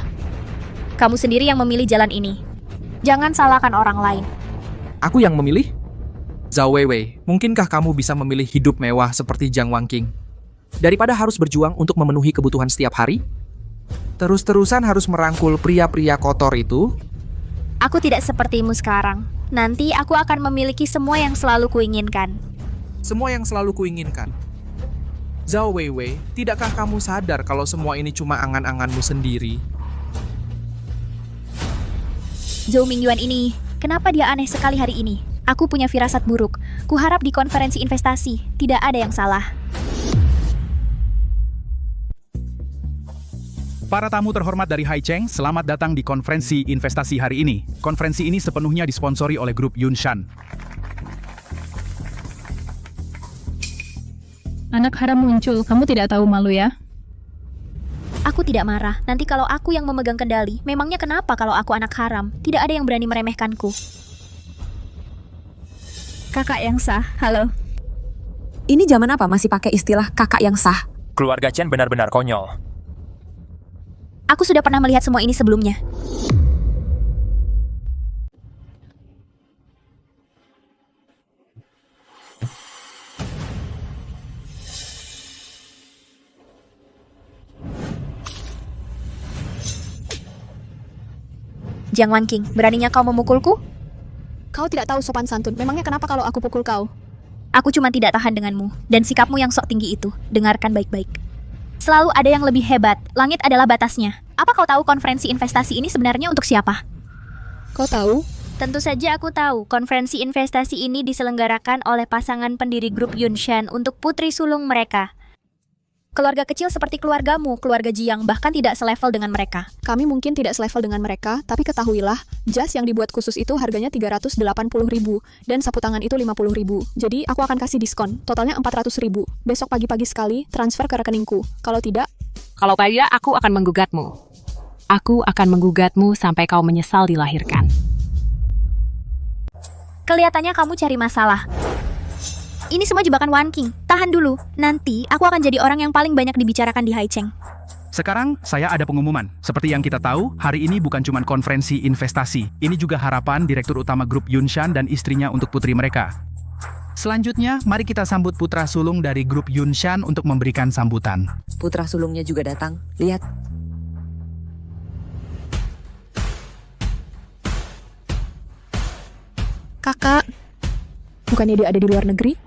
Kamu sendiri yang memilih jalan ini. Jangan salahkan orang lain. Aku yang memilih? Zhao Weiwei, mungkinkah kamu bisa memilih hidup mewah seperti Jiang Wanqing daripada harus berjuang untuk memenuhi kebutuhan setiap hari? Terus-terusan harus merangkul pria-pria kotor itu? Aku tidak sepertimu sekarang. Nanti aku akan memiliki semua yang selalu kuinginkan. Semua yang selalu kuinginkan. Zhao Weiwei, tidakkah kamu sadar kalau semua ini cuma angan-anganmu sendiri? Zhou Mingyuan ini, kenapa dia aneh sekali hari ini? Aku punya firasat buruk. Kuharap di konferensi investasi tidak ada yang salah. Para tamu terhormat dari Haicheng, selamat datang di konferensi investasi hari ini. Konferensi ini sepenuhnya disponsori oleh grup Yunshan. Anak haram muncul, kamu tidak tahu malu ya? Aku tidak marah. Nanti kalau aku yang memegang kendali, memangnya kenapa kalau aku anak haram? Tidak ada yang berani meremehkanku. Kakak yang sah, halo. Ini zaman apa masih pakai istilah kakak yang sah? Keluarga Chen benar-benar konyol. Aku sudah pernah melihat semua ini sebelumnya. Jiang Wanqing, beraninya kau memukulku? Kau tidak tahu sopan santun. Memangnya kenapa kalau aku pukul kau? Aku cuma tidak tahan denganmu dan sikapmu yang sok tinggi itu. Dengarkan baik-baik. Selalu ada yang lebih hebat. Langit adalah batasnya. Apa kau tahu konferensi investasi ini sebenarnya untuk siapa? Kau tahu? Tentu saja aku tahu. Konferensi investasi ini diselenggarakan oleh pasangan pendiri grup Yunshan untuk putri sulung mereka. Keluarga kecil seperti keluargamu, keluarga Jiang, bahkan tidak selevel dengan mereka. Kami mungkin tidak selevel dengan mereka, tapi ketahuilah, jas yang dibuat khusus itu harganya 380.000 dan sapu tangan itu 50.000. Jadi aku akan kasih diskon, totalnya 400.000. Besok pagi-pagi sekali transfer ke rekeningku. Kalau tidak, Kalau tidak, aku akan menggugatmu. Aku akan menggugatmu sampai kau menyesal dilahirkan. Kelihatannya kamu cari masalah. Ini semua jebakan Wan King. Tahan dulu. Nanti aku akan jadi orang yang paling banyak dibicarakan di Haicheng. Sekarang, saya ada pengumuman. Seperti yang kita tahu, hari ini bukan cuma konferensi investasi. Ini juga harapan Direktur Utama Grup Yunshan dan istrinya untuk putri mereka. Selanjutnya, mari kita sambut putra sulung dari Grup Yunshan untuk memberikan sambutan. Putra sulungnya juga datang. Lihat. Kakak, bukannya dia ada di luar negeri?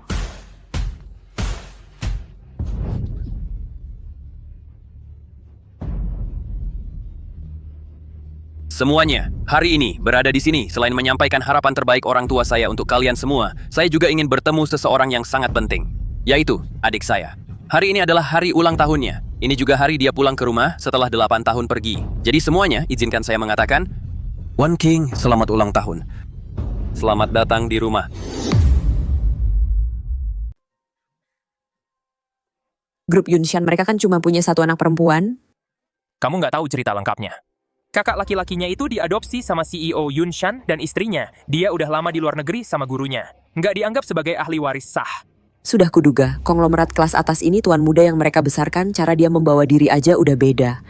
Semuanya, hari ini berada di sini selain menyampaikan harapan terbaik orang tua saya untuk kalian semua, saya juga ingin bertemu seseorang yang sangat penting, yaitu adik saya. Hari ini adalah hari ulang tahunnya. Ini juga hari dia pulang ke rumah setelah 8 tahun pergi. Jadi semuanya, izinkan saya mengatakan, Wan King, selamat ulang tahun. Selamat datang di rumah. Grup Yunshan mereka kan cuma punya satu anak perempuan. Kamu nggak tahu cerita lengkapnya. Kakak laki-lakinya itu diadopsi sama CEO Yunshan dan istrinya. Dia udah lama di luar negeri sama gurunya. Nggak dianggap sebagai ahli waris sah. Sudah kuduga, konglomerat kelas atas ini tuan muda yang mereka besarkan, cara dia membawa diri aja udah beda.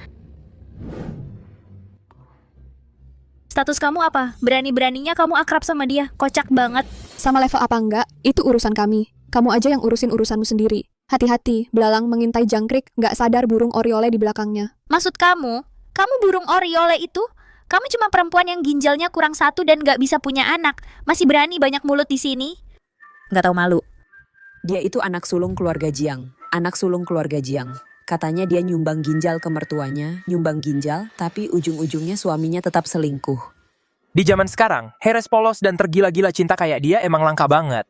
Status kamu apa? Berani-beraninya kamu akrab sama dia. Kocak banget. Sama level apa enggak, itu urusan kami. Kamu aja yang urusin urusanmu sendiri. Hati-hati, belalang mengintai jangkrik, nggak sadar burung oriole di belakangnya. Maksud kamu? Kamu burung oriole itu? Kamu cuma perempuan yang ginjalnya kurang 1 dan nggak bisa punya anak. Masih berani banyak mulut di sini? Nggak tahu malu. Dia itu anak sulung keluarga Jiang. Anak sulung keluarga Jiang. Katanya dia nyumbang ginjal ke mertuanya, nyumbang ginjal, tapi ujung-ujungnya suaminya tetap selingkuh. Di zaman sekarang, heres polos dan tergila-gila cinta kayak dia emang langka banget.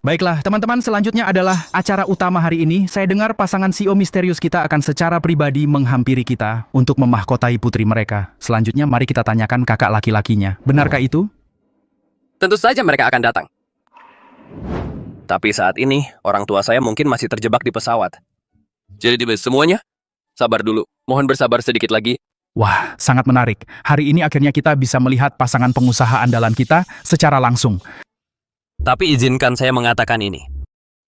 Baiklah, teman-teman, selanjutnya adalah acara utama hari ini. Saya dengar pasangan CEO misterius kita akan secara pribadi menghampiri kita untuk memahkotai putri mereka. Selanjutnya, mari kita tanyakan kakak laki-lakinya. Benarkah itu? Tentu saja mereka akan datang. Tapi saat ini, orang tua saya mungkin masih terjebak di pesawat. Jadi semuanya, sabar dulu. Mohon bersabar sedikit lagi. Wah, sangat menarik. Hari ini akhirnya kita bisa melihat pasangan pengusaha andalan kita secara langsung. Tapi izinkan saya mengatakan ini.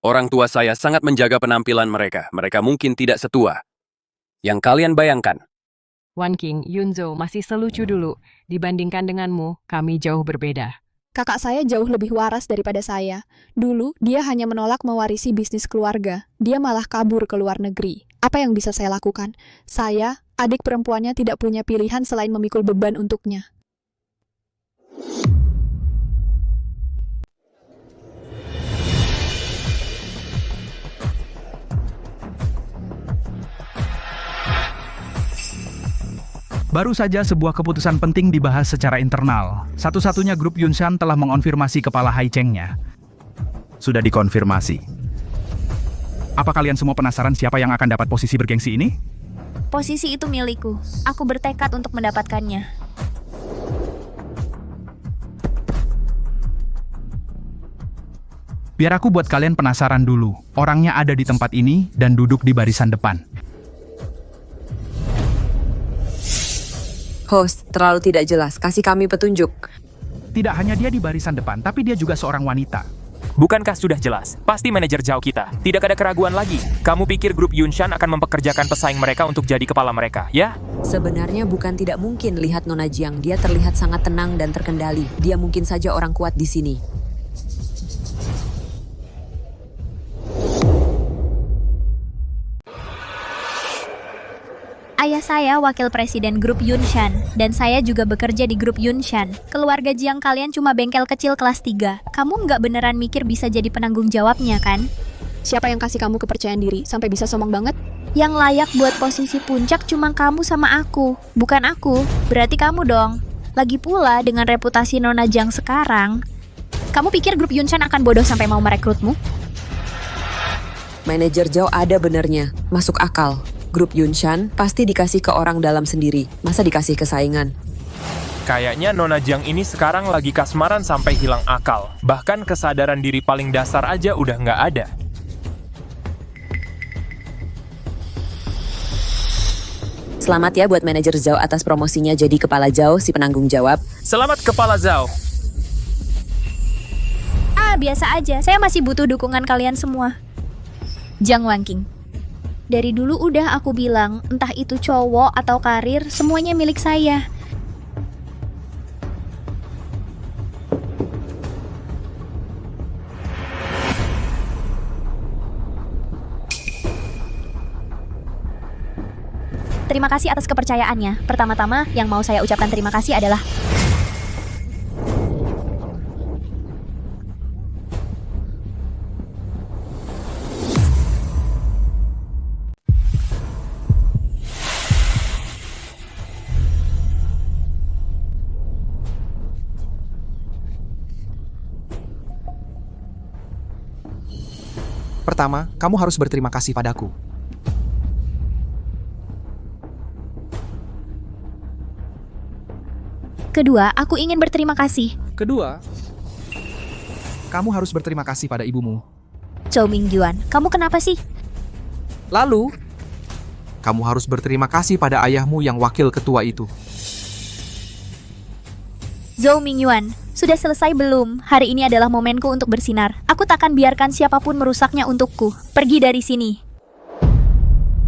Orang tua saya sangat menjaga penampilan mereka. Mereka mungkin tidak setua yang kalian bayangkan. Wan King, Yunzo masih selucu dulu. Dibandingkan denganmu, kami jauh berbeda. Kakak saya jauh lebih waras daripada saya. Dulu, dia hanya menolak mewarisi bisnis keluarga. Dia malah kabur ke luar negeri. Apa yang bisa saya lakukan? Saya, adik perempuannya tidak punya pilihan selain memikul beban untuknya. Baru saja sebuah keputusan penting dibahas secara internal. Satu-satunya grup Yunshan telah mengonfirmasi kepala Haicheng-nya. Sudah dikonfirmasi. Apa kalian semua penasaran siapa yang akan dapat posisi bergengsi ini? Posisi itu milikku. Aku bertekad untuk mendapatkannya. Biar aku buat kalian penasaran dulu. Orangnya ada di tempat ini dan duduk di barisan depan. Host, terlalu tidak jelas. Kasih kami petunjuk. Tidak hanya dia di barisan depan, tapi dia juga seorang wanita. Bukankah sudah jelas? Pasti manajer Zhao kita. Tidak ada keraguan lagi. Kamu pikir grup Yunshan akan mempekerjakan pesaing mereka untuk jadi kepala mereka, ya? Sebenarnya bukan tidak mungkin lihat Nona Jiang. Dia terlihat sangat tenang dan terkendali. Dia mungkin saja orang kuat di sini. Ayah saya wakil presiden grup Yunshan, dan saya juga bekerja di grup Yunshan. Keluarga Jiang kalian cuma bengkel kecil kelas 3. Kamu nggak beneran mikir bisa jadi penanggung jawabnya, kan? Siapa yang kasih kamu kepercayaan diri sampai bisa sombong banget? Yang layak buat posisi puncak cuma kamu sama aku, bukan aku. Berarti kamu dong. Lagi pula, dengan reputasi Nona Jiang sekarang, kamu pikir grup Yunshan akan bodoh sampai mau merekrutmu? Manajer Zhao ada benernya. Masuk akal. Grup Yunshan pasti dikasih ke orang dalam sendiri. Masa dikasih ke saingan? Kayaknya Nona Jiang ini sekarang lagi kasmaran sampai hilang akal. Bahkan kesadaran diri paling dasar aja udah nggak ada. Selamat ya buat manajer Zhao atas promosinya jadi kepala Zhao, si penanggung jawab. Selamat Kepala Zhao. Biasa aja. Saya masih butuh dukungan kalian semua. Jiang Wanking. Dari dulu udah aku bilang, entah itu cowok atau karir, semuanya milik saya. Terima kasih atas kepercayaannya. Pertama-tama, yang mau saya ucapkan terima kasih adalah Pertama, kamu harus berterima kasih padaku. kedua, aku ingin berterima kasih. Kedua, kamu harus berterima kasih pada ibumu. Zhou Mingyuan, kamu kenapa sih? Lalu, kamu harus berterima kasih pada ayahmu yang wakil ketua itu. Zhou Mingyuan, sudah selesai belum? Hari ini adalah momenku untuk bersinar. Aku takkan biarkan siapapun merusaknya untukku. Pergi dari sini.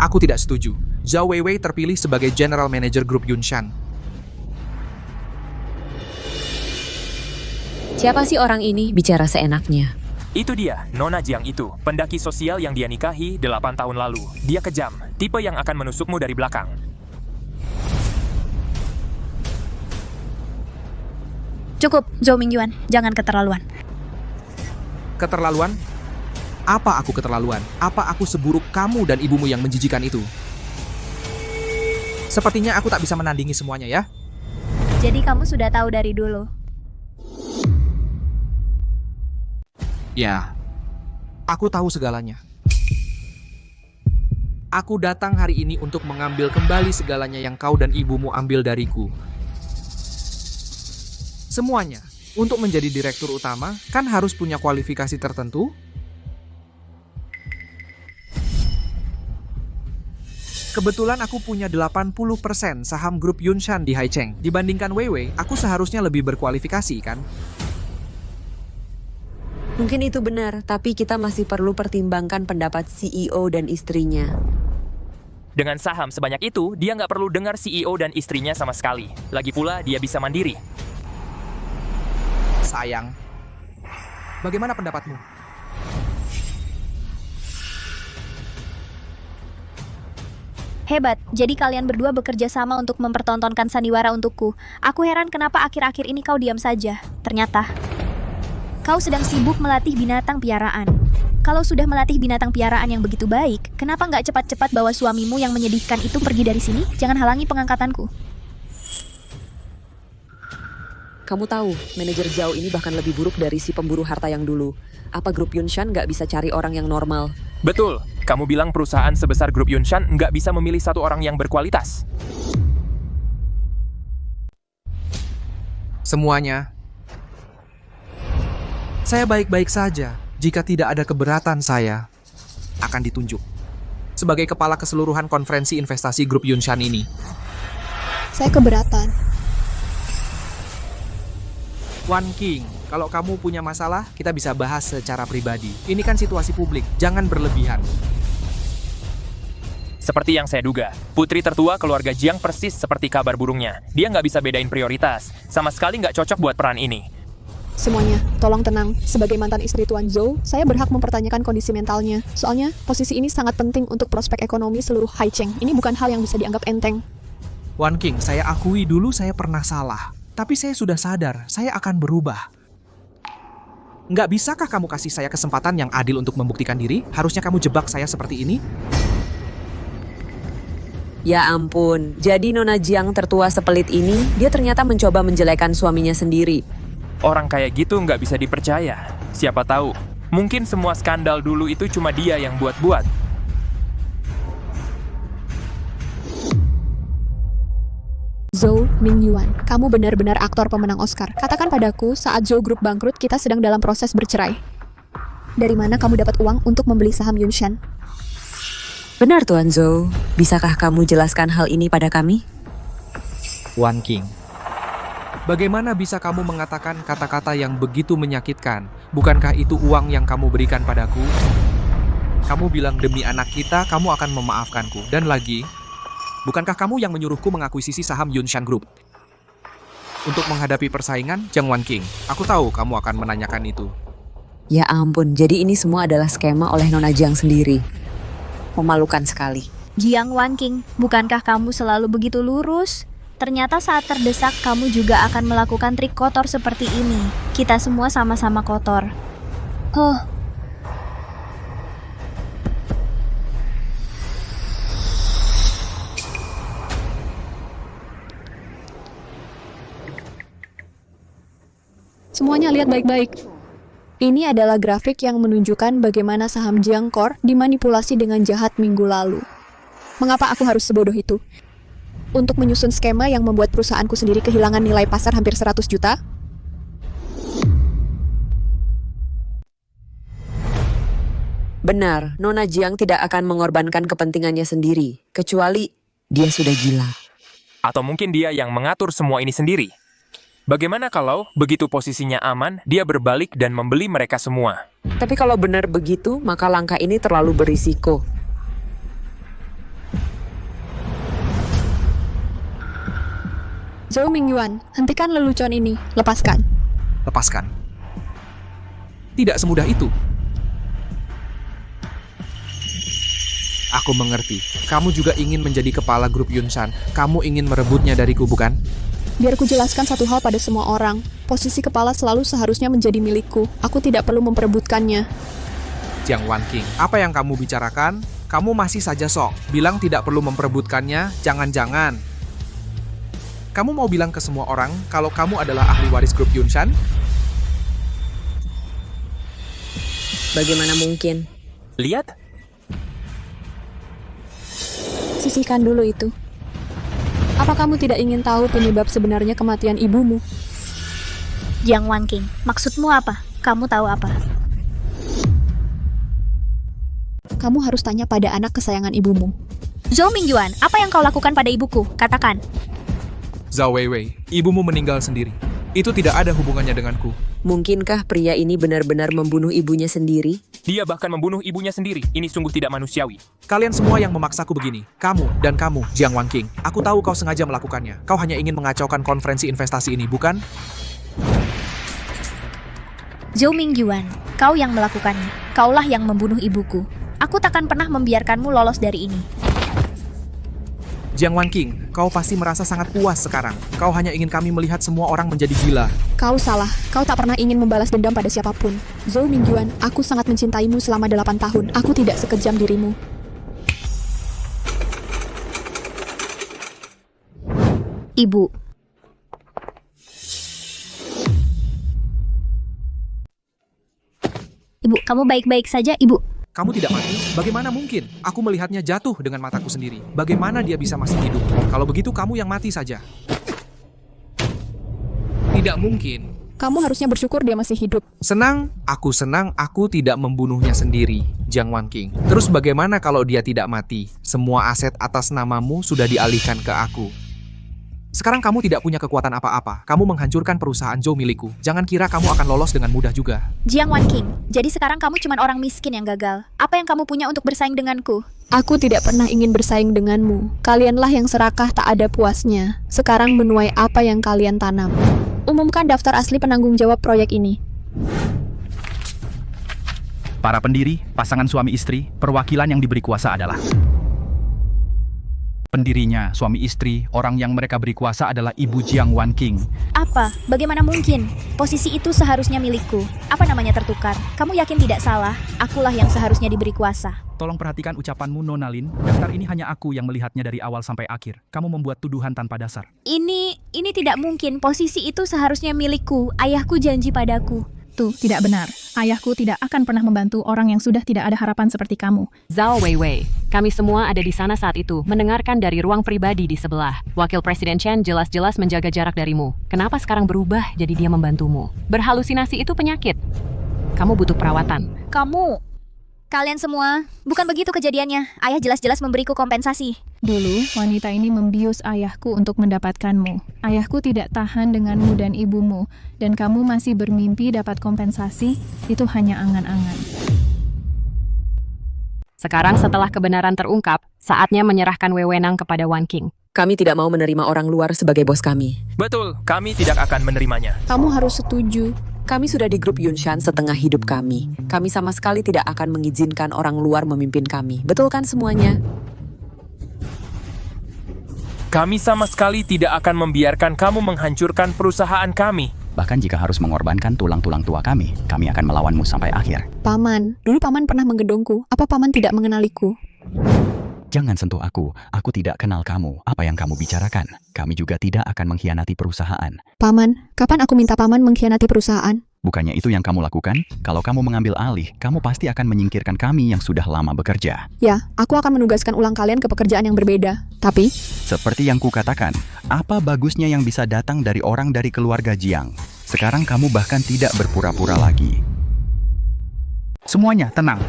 Aku tidak setuju. Zhao Weiwei terpilih sebagai General Manager Grup Yunshan. Siapa sih orang ini bicara seenaknya? Itu dia, Nona Jiang itu, pendaki sosial yang dia nikahi 8 tahun lalu. Dia kejam, tipe yang akan menusukmu dari belakang. Cukup, Zhou Mingyuan. Jangan keterlaluan. Keterlaluan? Apa aku keterlaluan? Apa aku seburuk kamu dan ibumu yang menjijikan itu? Sepertinya aku tak bisa menandingi semuanya ya. Jadi kamu sudah tahu dari dulu. Ya, aku tahu segalanya. Aku datang hari ini untuk mengambil kembali segalanya yang kau dan ibumu ambil dariku. Semuanya. Untuk menjadi direktur utama, kan harus punya kualifikasi tertentu. Kebetulan aku punya 80% saham grup Yunshan di Haicheng. Dibandingkan Weiwei, aku seharusnya lebih berkualifikasi, kan? Mungkin itu benar, tapi kita masih perlu pertimbangkan pendapat CEO dan istrinya. Dengan saham sebanyak itu, dia nggak perlu dengar CEO dan istrinya sama sekali. Lagi pula, dia bisa mandiri. Sayang. Bagaimana pendapatmu? Hebat, jadi kalian berdua bekerja sama untuk mempertontonkan sandiwara untukku. Aku heran kenapa akhir-akhir ini kau diam saja. Ternyata kau sedang sibuk melatih binatang piaraan. Kalau sudah melatih binatang piaraan yang begitu baik, kenapa nggak cepat-cepat bawa suamimu yang menyedihkan itu pergi dari sini? Jangan halangi pengangkatanku. Kamu tahu, manajer Zhao ini bahkan lebih buruk dari si pemburu harta yang dulu. Apa grup Yunshan nggak bisa cari orang yang normal? Betul, kamu bilang perusahaan sebesar grup Yunshan nggak bisa memilih satu orang yang berkualitas. Semuanya. Saya baik-baik saja. Jika tidak ada keberatan saya akan ditunjuk sebagai kepala keseluruhan konferensi investasi grup Yunshan ini. Saya keberatan. Wan King, kalau kamu punya masalah, kita bisa bahas secara pribadi. Ini kan situasi publik, jangan berlebihan. Seperti yang saya duga, putri tertua keluarga Jiang persis seperti kabar burungnya. Dia nggak bisa bedain prioritas, sama sekali nggak cocok buat peran ini. Semuanya, tolong tenang. Sebagai mantan istri Tuan Zhou, saya berhak mempertanyakan kondisi mentalnya. Soalnya, posisi ini sangat penting untuk prospek ekonomi seluruh Haicheng. Ini bukan hal yang bisa dianggap enteng. Wan King, saya akui dulu saya pernah salah. Tapi saya sudah sadar, saya akan berubah. Nggak bisakah kamu kasih saya kesempatan yang adil untuk membuktikan diri? Harusnya kamu jebak saya seperti ini? Ya ampun, jadi Nona Jiang tertua sepelit ini, dia ternyata mencoba menjelekan suaminya sendiri. Orang kayak gitu nggak bisa dipercaya. Siapa tahu, mungkin semua skandal dulu itu cuma dia yang buat-buat. Zhou Mingyuan, kamu benar-benar aktor pemenang Oscar. Katakan padaku, saat Zhou Group bangkrut, kita sedang dalam proses bercerai. Dari mana kamu dapat uang untuk membeli saham Yunshan? Benar Tuan Zhou, bisakah kamu jelaskan hal ini pada kami? Wan King. Bagaimana bisa kamu mengatakan kata-kata yang begitu menyakitkan? Bukankah itu uang yang kamu berikan padaku? Kamu bilang demi anak kita, kamu akan memaafkanku. Dan lagi, bukankah kamu yang menyuruhku mengakuisisi saham Yunshan Group? Untuk menghadapi persaingan, Jiang Wan King. Aku tahu kamu akan menanyakan itu. Ya ampun, jadi ini semua adalah skema oleh Nona Jiang sendiri. Memalukan sekali. Jiang Wan King, bukankah kamu selalu begitu lurus? Ternyata saat terdesak kamu juga akan melakukan trik kotor seperti ini. Kita semua sama-sama kotor. Oh. Semuanya lihat baik-baik. Ini adalah grafik yang menunjukkan bagaimana saham Jiang Core dimanipulasi dengan jahat minggu lalu. Mengapa aku harus sebodoh itu? Untuk menyusun skema yang membuat perusahaanku sendiri kehilangan nilai pasar hampir 100 juta? Benar, Nona Jiang tidak akan mengorbankan kepentingannya sendiri, kecuali dia sudah gila. Atau mungkin dia yang mengatur semua ini sendiri. Bagaimana kalau begitu posisinya aman, dia berbalik dan membeli mereka semua? Tapi kalau benar begitu, maka langkah ini terlalu berisiko. Zhou Mingyuan, hentikan lelucon ini. Lepaskan. Lepaskan. Tidak semudah itu. Aku mengerti. Kamu juga ingin menjadi kepala grup Yunshan. Kamu ingin merebutnya dariku, bukan? Biar ku jelaskan satu hal pada semua orang. Posisi kepala selalu seharusnya menjadi milikku. Aku tidak perlu memperebutkannya. Jiang Wan King, apa yang kamu bicarakan? Kamu masih saja sok. Bilang tidak perlu memperebutkannya. Jangan-jangan. Kamu mau bilang ke semua orang kalau kamu adalah ahli waris grup Yunshan? Bagaimana mungkin? Lihat. Sisihkan dulu itu. Apa kamu tidak ingin tahu penyebab sebenarnya kematian ibumu? Jiang Wan King, maksudmu apa? Kamu tahu apa? Kamu harus tanya pada anak kesayangan ibumu. Zhou Mingyuan, apa yang kau lakukan pada ibuku? Katakan. Zhao Weiwei, ibumu meninggal sendiri. Itu tidak ada hubungannya denganku. Mungkinkah pria ini benar-benar membunuh ibunya sendiri? Dia bahkan membunuh ibunya sendiri. Ini sungguh tidak manusiawi. Kalian semua yang memaksaku begini. Kamu dan kamu, Jiang Wan King. Aku tahu kau sengaja melakukannya. Kau hanya ingin mengacaukan konferensi investasi ini, bukan? Zhou Mingyuan, kau yang melakukannya. Kaulah yang membunuh ibuku. Aku takkan pernah membiarkanmu lolos dari ini. Jiang Wan King, kau pasti merasa sangat puas sekarang. Kau hanya ingin kami melihat semua orang menjadi gila. Kau salah. Kau tak pernah ingin membalas dendam pada siapapun. Zhou Mingyuan, aku sangat mencintaimu selama 8 tahun. Aku tidak sekejam dirimu. Ibu. Ibu, kamu baik-baik saja, Ibu? Kamu tidak mati? Bagaimana mungkin? Aku melihatnya jatuh dengan mataku sendiri. Bagaimana dia bisa masih hidup? Kalau begitu kamu yang mati saja. Tidak mungkin. Kamu harusnya bersyukur dia masih hidup. Senang aku tidak membunuhnya sendiri, Jiang Wan King. Terus bagaimana kalau dia tidak mati? Semua aset atas namamu sudah dialihkan ke aku. Sekarang kamu tidak punya kekuatan apa-apa. Kamu menghancurkan perusahaan Zhou milikku. Jangan kira kamu akan lolos dengan mudah juga. Jiang Wan King, jadi sekarang kamu cuma orang miskin yang gagal. Apa yang kamu punya untuk bersaing denganku? Aku tidak pernah ingin bersaing denganmu. Kalianlah yang serakah tak ada puasnya. Sekarang menuai apa yang kalian tanam. Umumkan daftar asli penanggung jawab proyek ini. Para pendiri, pasangan suami istri, perwakilan yang diberi kuasa adalah pendirinya, suami istri, orang yang mereka beri kuasa adalah Ibu Jiang Wan King. Apa? Bagaimana mungkin? Posisi itu seharusnya milikku. Apa namanya tertukar? Kamu yakin tidak salah? Akulah yang seharusnya diberi kuasa. Tolong perhatikan ucapanmu, Nona Lin. Daftar ini hanya aku yang melihatnya dari awal sampai akhir. Kamu membuat tuduhan tanpa dasar. Ini tidak mungkin. Posisi itu seharusnya milikku. Ayahku janji padaku. Tuh, tidak benar. Ayahku tidak akan pernah membantu orang yang sudah tidak ada harapan seperti kamu. Zhao Weiwei, kami semua ada di sana saat itu, mendengarkan dari ruang pribadi di sebelah. Wakil Presiden Chen jelas-jelas menjaga jarak darimu. Kenapa sekarang berubah jadi dia membantumu? Berhalusinasi itu penyakit. Kamu butuh perawatan. Kalian semua, bukan begitu kejadiannya. Ayah jelas-jelas memberiku kompensasi. Dulu, wanita ini membius ayahku untuk mendapatkanmu. Ayahku tidak tahan denganmu dan ibumu, dan kamu masih bermimpi dapat kompensasi, itu hanya angan-angan. Sekarang setelah kebenaran terungkap, saatnya menyerahkan wewenang kepada Wan King. Kami tidak mau menerima orang luar sebagai bos kami. Betul, kami tidak akan menerimanya. Kamu harus setuju. Kami sudah di grup Yunshan setengah hidup kami. Kami sama sekali tidak akan mengizinkan orang luar memimpin kami. Betul kan semuanya? Kami sama sekali tidak akan membiarkan kamu menghancurkan perusahaan kami. Bahkan jika harus mengorbankan tulang-tulang tua kami akan melawanmu sampai akhir. Paman, dulu paman pernah menggedongku. Apa paman tidak mengenaliku? Jangan sentuh aku tidak kenal kamu. Apa yang kamu bicarakan? Kami juga tidak akan mengkhianati perusahaan. Paman, kapan aku minta paman mengkhianati perusahaan? Bukannya itu yang kamu lakukan? Kalau kamu mengambil alih, kamu pasti akan menyingkirkan kami yang sudah lama bekerja. Ya, aku akan menugaskan ulang kalian ke pekerjaan yang berbeda. Tapi, seperti yang kukatakan, apa bagusnya yang bisa datang dari orang dari keluarga Jiang? Sekarang kamu bahkan tidak berpura-pura lagi. Semuanya, tenang.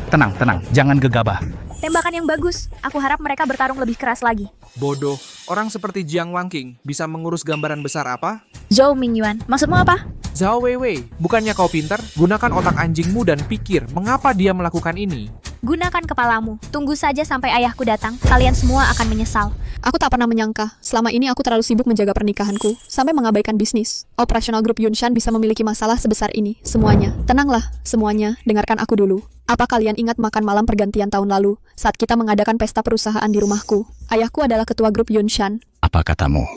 Jangan gegabah. Tembakan yang bagus. Aku harap mereka bertarung lebih keras lagi. Bodoh, orang seperti Jiang Wanking bisa mengurus gambaran besar apa? Zhou Mingyuan, maksudmu apa? Zhao Weiwei, bukannya kau pintar? Gunakan otak anjingmu dan pikir mengapa dia melakukan ini. Gunakan kepalamu. Tunggu saja sampai ayahku datang. Kalian semua akan menyesal. Aku tak pernah menyangka, selama ini aku terlalu sibuk menjaga pernikahanku, sampai mengabaikan bisnis. Operasional grup Yunshan bisa memiliki masalah sebesar ini. Semuanya, tenanglah, semuanya, dengarkan aku dulu. Apa kalian ingat makan malam pergantian tahun lalu, saat kita mengadakan pesta perusahaan di rumahku? Ayahku adalah ketua grup Yunshan. Apa katamu?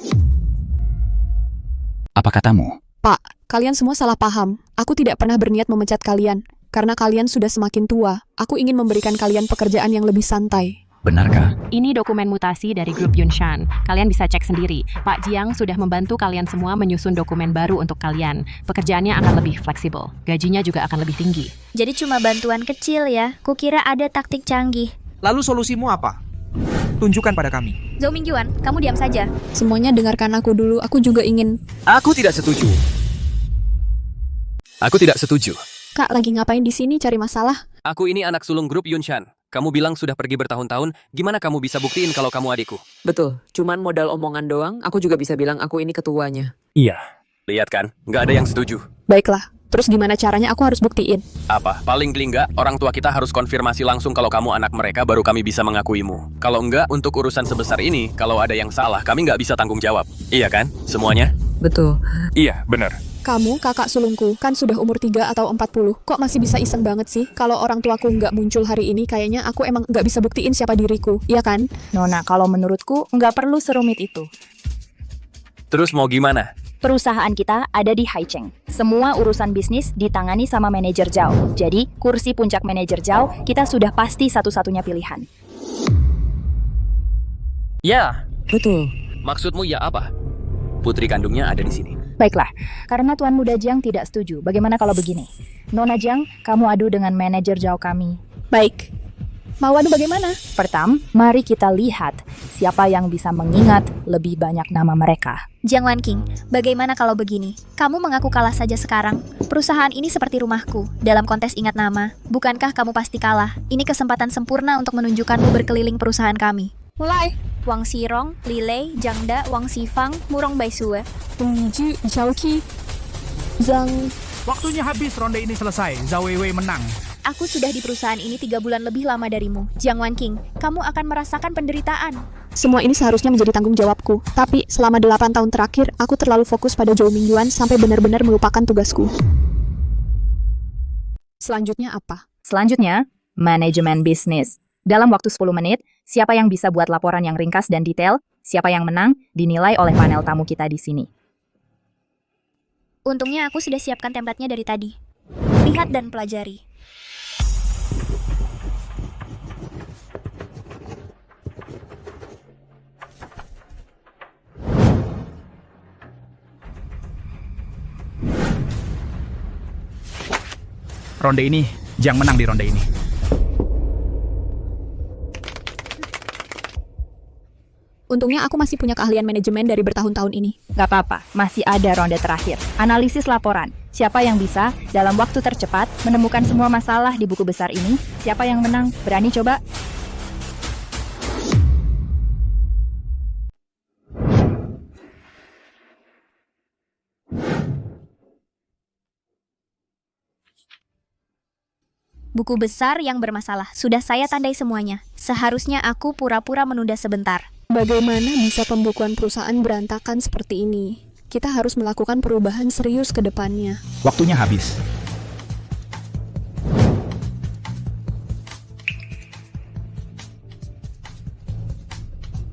Pak, kalian semua salah paham. Aku tidak pernah berniat memecat kalian. Karena kalian sudah semakin tua, aku ingin memberikan kalian pekerjaan yang lebih santai. Benarkah? Ini dokumen mutasi dari grup Yunshan. Kalian bisa cek sendiri. Pak Jiang sudah membantu kalian semua menyusun dokumen baru untuk kalian. Pekerjaannya akan lebih fleksibel. Gajinya juga akan lebih tinggi. Jadi cuma bantuan kecil ya. Kukira ada taktik canggih. Lalu solusimu apa? Tunjukkan pada kami. Zhou Mingyuan, kamu diam saja. Semuanya dengarkan aku dulu. Aku juga ingin... Aku tidak setuju. Kak, lagi ngapain di sini cari masalah? Aku ini anak sulung grup Yunshan. Kamu bilang sudah pergi bertahun-tahun, gimana kamu bisa buktiin kalau kamu adikku? Betul, cuman modal omongan doang, aku juga bisa bilang aku ini ketuanya. Iya. Lihat kan, nggak ada yang setuju. Baiklah, terus gimana caranya aku harus buktiin? Apa? Paling nggak, orang tua kita harus konfirmasi langsung kalau kamu anak mereka, baru kami bisa mengakuimu. Kalau enggak, untuk urusan sebesar ini, kalau ada yang salah, kami nggak bisa tanggung jawab. Iya kan? Semuanya? Betul. Iya, benar. Kamu, kakak sulungku, kan sudah umur 3 atau 40. Kok masih bisa iseng banget sih? Kalau orang tuaku nggak muncul hari ini, kayaknya aku emang nggak bisa buktiin siapa diriku. Iya kan? Nona, kalau menurutku nggak perlu serumit itu. Terus mau gimana? Perusahaan kita ada di Haicheng. Semua urusan bisnis ditangani sama manajer Zhao. Jadi, kursi puncak manajer Zhao kita sudah pasti satu-satunya pilihan. Ya. Betul. Maksudmu ya apa? Putri kandungnya ada di sini. Baiklah, karena Tuan Muda Jiang tidak setuju, bagaimana kalau begini? Nona Jiang, kamu adu dengan manajer Zhao kami. Baik. Mau adu bagaimana? Pertama, mari kita lihat siapa yang bisa mengingat lebih banyak nama mereka. Jiang Wanking, bagaimana kalau begini? Kamu mengaku kalah saja sekarang. Perusahaan ini seperti rumahku. Dalam kontes ingat nama, bukankah kamu pasti kalah? Ini kesempatan sempurna untuk menunjukkanmu berkeliling perusahaan kami. Mulai. Wang Xirong, Li Lei, Zhang Da, Wang Xifang, Murong Baisue. Ji, Zhao Qi, Zhang... Waktunya habis, ronde ini selesai. Zhao Weiwei menang. Aku sudah di perusahaan ini 3 bulan lebih lama darimu. Jiang Wanking, kamu akan merasakan penderitaan. Semua ini seharusnya menjadi tanggung jawabku. Tapi selama 8 tahun terakhir, aku terlalu fokus pada Zhou Mingyuan sampai benar-benar melupakan tugasku. Selanjutnya apa? Selanjutnya, manajemen bisnis. Dalam waktu 10 menit, siapa yang bisa buat laporan yang ringkas dan detail, siapa yang menang, dinilai oleh panel tamu kita di sini. Untungnya aku sudah siapkan template-nya dari tadi. Lihat dan pelajari. Ronde ini, Jiang menang di ronde ini. Untungnya aku masih punya keahlian manajemen dari bertahun-tahun ini. Gak apa-apa, masih ada ronde terakhir. Analisis laporan. Siapa yang bisa, dalam waktu tercepat, menemukan semua masalah di buku besar ini? Siapa yang menang? Berani coba? Buku besar yang bermasalah. Sudah saya tandai semuanya. Seharusnya aku pura-pura menunda sebentar. Bagaimana bisa pembukuan perusahaan berantakan seperti ini? Kita harus melakukan perubahan serius ke depannya. Waktunya habis.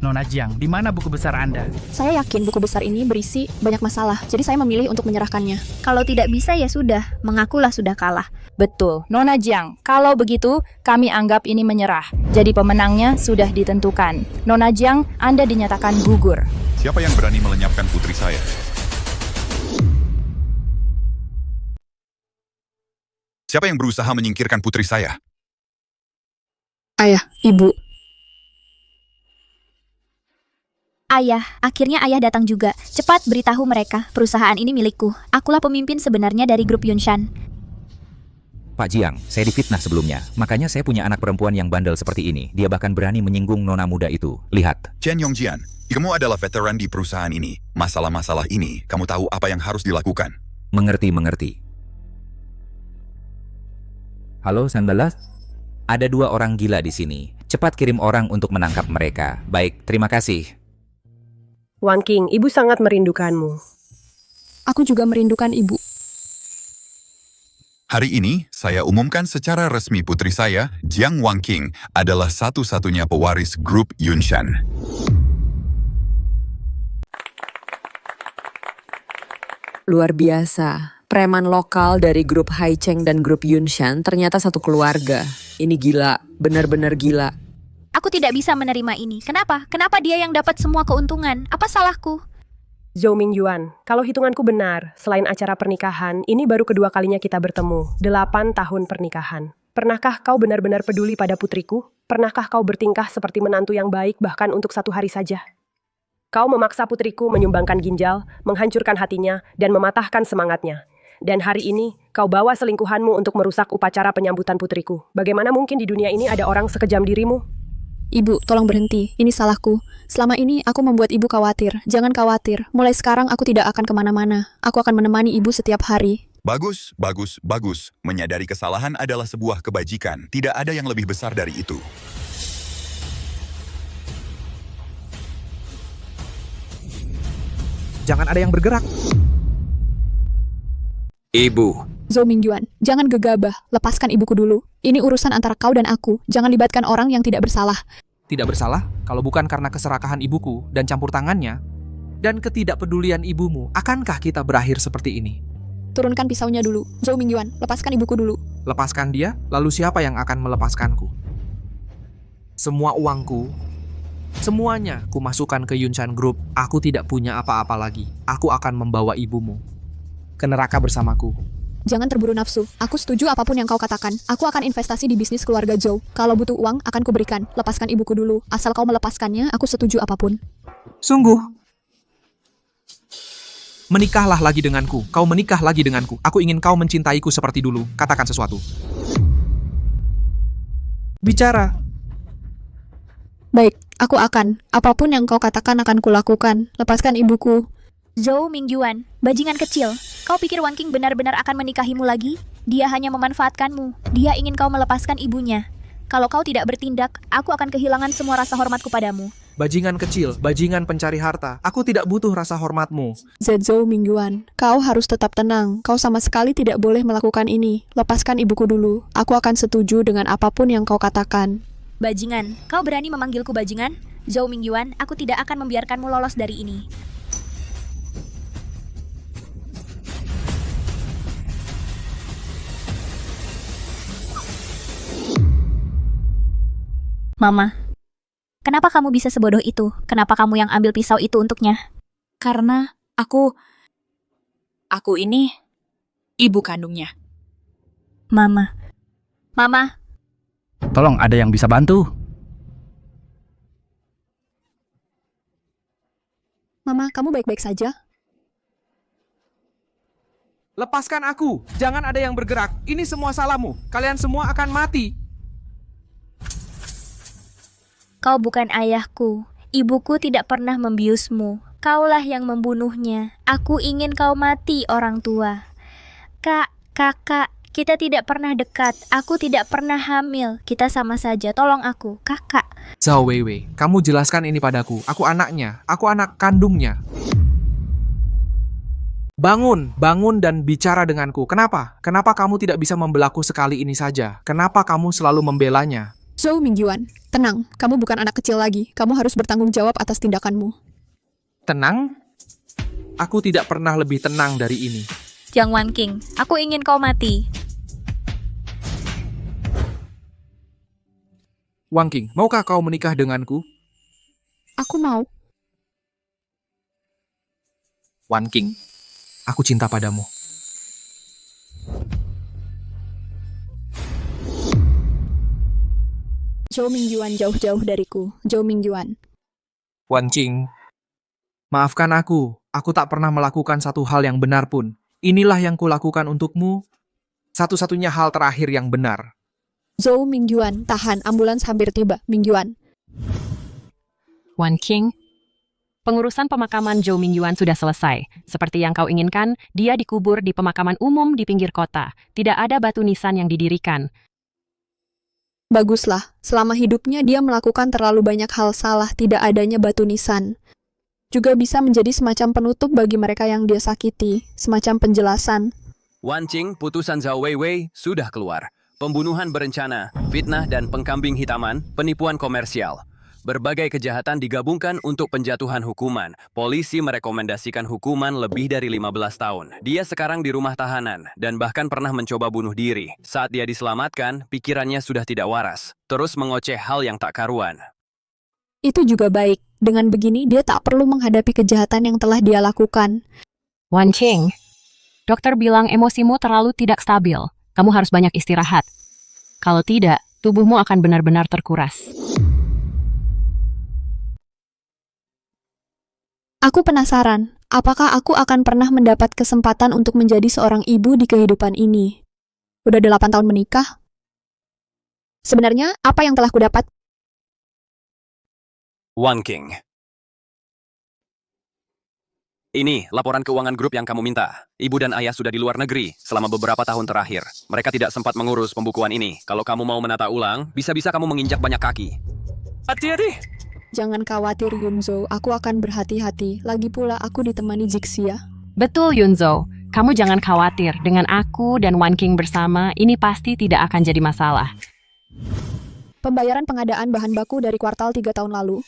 Nona Jiang, di mana buku besar Anda? Saya yakin buku besar ini berisi banyak masalah, jadi saya memilih untuk menyerahkannya. Kalau tidak bisa ya sudah, mengakulah sudah kalah. Betul, Nona Jiang. Kalau begitu, kami anggap ini menyerah. Jadi pemenangnya sudah ditentukan. Nona Jiang, Anda dinyatakan gugur. Siapa yang berani melenyapkan putri saya? Siapa yang berusaha menyingkirkan putri saya? Ayah, Ibu. Ayah, akhirnya ayah datang juga. Cepat beritahu mereka, perusahaan ini milikku. Akulah pemimpin sebenarnya dari grup Yunshan. Pak Jiang, saya difitnah sebelumnya. Makanya saya punya anak perempuan yang bandel seperti ini. Dia bahkan berani menyinggung nona muda itu. Lihat. Chen Yongjian, kamu adalah veteran di perusahaan ini. Masalah-masalah ini, kamu tahu apa yang harus dilakukan. Mengerti. Halo, Sandalas? Ada 2 orang gila di sini. Cepat kirim orang untuk menangkap mereka. Baik, terima kasih. Wan King, ibu sangat merindukanmu. Aku juga merindukan ibu. Hari ini, saya umumkan secara resmi putri saya, Jiang Wanqing, adalah satu-satunya pewaris grup Yunshan. Luar biasa. Preman lokal dari grup Haicheng dan grup Yunshan ternyata satu keluarga. Ini gila, benar-benar gila. Aku tidak bisa menerima ini. Kenapa? Kenapa dia yang dapat semua keuntungan? Apa salahku? Zhou Mingyuan, kalau hitunganku benar, selain acara pernikahan, ini baru kedua kalinya kita bertemu. 8 tahun pernikahan. Pernahkah kau benar-benar peduli pada putriku? Pernahkah kau bertingkah seperti menantu yang baik bahkan untuk 1 hari saja? Kau memaksa putriku menyumbangkan ginjal, menghancurkan hatinya, dan mematahkan semangatnya. Dan hari ini, kau bawa selingkuhanmu untuk merusak upacara penyambutan putriku. Bagaimana mungkin di dunia ini ada orang sekejam dirimu? Ibu, tolong berhenti. Ini salahku. Selama ini aku membuat ibu khawatir. Jangan khawatir. Mulai sekarang aku tidak akan kemana-mana. Aku akan menemani ibu setiap hari. Bagus. Menyadari kesalahan adalah sebuah kebajikan. Tidak ada yang lebih besar dari itu. Jangan ada yang bergerak. Ibu. Zhou Mingyuan, jangan gegabah. Lepaskan ibuku dulu. Ini urusan antara kau dan aku. Jangan libatkan orang yang tidak bersalah. Tidak bersalah kalau bukan karena keserakahan ibuku dan campur tangannya dan ketidakpedulian ibumu. Akankah kita berakhir seperti ini? Turunkan pisaunya dulu. Zhou Mingyuan, lepaskan ibuku dulu. Lepaskan dia, lalu siapa yang akan melepaskanku? Semua uangku, semuanya kumasukkan ke Yunshan Group. Aku tidak punya apa-apa lagi. Aku akan membawa ibumu ke neraka bersamaku. Jangan terburu nafsu. Aku setuju apapun yang kau katakan. Aku akan investasi di bisnis keluarga Zhou. Kalau butuh uang, akan kuberikan. Lepaskan ibuku dulu. Asal kau melepaskannya, aku setuju apapun. Sungguh. Menikahlah lagi denganku. Kau menikah lagi denganku. Aku ingin kau mencintaiku seperti dulu. Katakan sesuatu. Bicara. Baik, aku akan. Apapun yang kau katakan akan kulakukan. Lepaskan ibuku. Zhou Mingyuan, bajingan kecil. Kau pikir Wan King benar-benar akan menikahimu lagi? Dia hanya memanfaatkanmu. Dia ingin kau melepaskan ibunya. Kalau kau tidak bertindak, aku akan kehilangan semua rasa hormatku padamu. Bajingan kecil, bajingan pencari harta. Aku tidak butuh rasa hormatmu. Zhou Mingyuan, kau harus tetap tenang. Kau sama sekali tidak boleh melakukan ini. Lepaskan ibuku dulu. Aku akan setuju dengan apapun yang kau katakan. Bajingan, kau berani memanggilku bajingan? Zhou Mingyuan, aku tidak akan membiarkanmu lolos dari ini. Mama, kenapa kamu bisa sebodoh itu? Kenapa kamu yang ambil pisau itu untuknya? Karena aku ini ibu kandungnya. Mama. Tolong, ada yang bisa bantu? Mama, kamu baik-baik saja? Lepaskan aku. Jangan ada yang bergerak. Ini semua salahmu. Kalian semua akan mati. Kau bukan ayahku. Ibuku tidak pernah membiusmu. Kaulah yang membunuhnya. Aku ingin kau mati, orang tua. Kak, kakak, kita tidak pernah dekat. Aku tidak pernah hamil. Kita sama saja. Tolong aku, kakak. Zhao Weiwei, kamu jelaskan ini padaku. Aku anaknya. Aku anak kandungnya. Bangun, bangun dan bicara denganku. Kenapa? Kenapa kamu tidak bisa membelaku sekali ini saja? Kenapa kamu selalu membelanya? Zhou Mingyuan, tenang. Kamu bukan anak kecil lagi. Kamu harus bertanggung jawab atas tindakanmu. Tenang? Aku tidak pernah lebih tenang dari ini. Jiang Wanqing, aku ingin kau mati. Wanqing, maukah kau menikah denganku? Aku mau. Wanqing, aku cinta padamu. Zhou Mingyuan jauh-jauh dariku. Zhou Mingyuan. Wanqing, maafkan aku. Aku tak pernah melakukan satu hal yang benar pun. Inilah yang kulakukan untukmu. Satu-satunya hal terakhir yang benar. Zhou Mingyuan, tahan. Ambulans hampir tiba. Mingyuan. Wanqing, pengurusan pemakaman Zhou Mingyuan sudah selesai. Seperti yang kau inginkan, dia dikubur di pemakaman umum di pinggir kota. Tidak ada batu nisan yang didirikan. Baguslah. Selama hidupnya dia melakukan terlalu banyak hal salah, tidak adanya batu nisan. Juga bisa menjadi semacam penutup bagi mereka yang dia sakiti, semacam penjelasan. Wanqing, putusan Zhao Weiwei sudah keluar. Pembunuhan berencana, fitnah dan pengkambing hitaman, penipuan komersial. Berbagai kejahatan digabungkan untuk penjatuhan hukuman. Polisi merekomendasikan hukuman lebih dari 15 tahun. Dia sekarang di rumah tahanan dan bahkan pernah mencoba bunuh diri. Saat dia diselamatkan, pikirannya sudah tidak waras. Terus mengoceh hal yang tak karuan. Itu juga baik. Dengan begini, dia tak perlu menghadapi kejahatan yang telah dia lakukan. Wanqing, dokter bilang emosimu terlalu tidak stabil. Kamu harus banyak istirahat. Kalau tidak, tubuhmu akan benar-benar terkuras. Aku penasaran, apakah aku akan pernah mendapat kesempatan untuk menjadi seorang ibu di kehidupan ini? Udah 8 tahun menikah? Sebenarnya, apa yang telah kudapat? Wanqing. Ini laporan keuangan grup yang kamu minta. Ibu dan ayah sudah di luar negeri selama beberapa tahun terakhir. Mereka tidak sempat mengurus pembukuan ini. Kalau kamu mau menata ulang, bisa-bisa kamu menginjak banyak kaki. Hati-hati! Jangan khawatir Yunzo, aku akan berhati-hati. Lagi pula aku ditemani Jixia. Betul Yunzo, kamu jangan khawatir. Dengan aku dan Wanqing bersama, ini pasti tidak akan jadi masalah. Pembayaran pengadaan bahan baku dari kuartal 3 tahun lalu.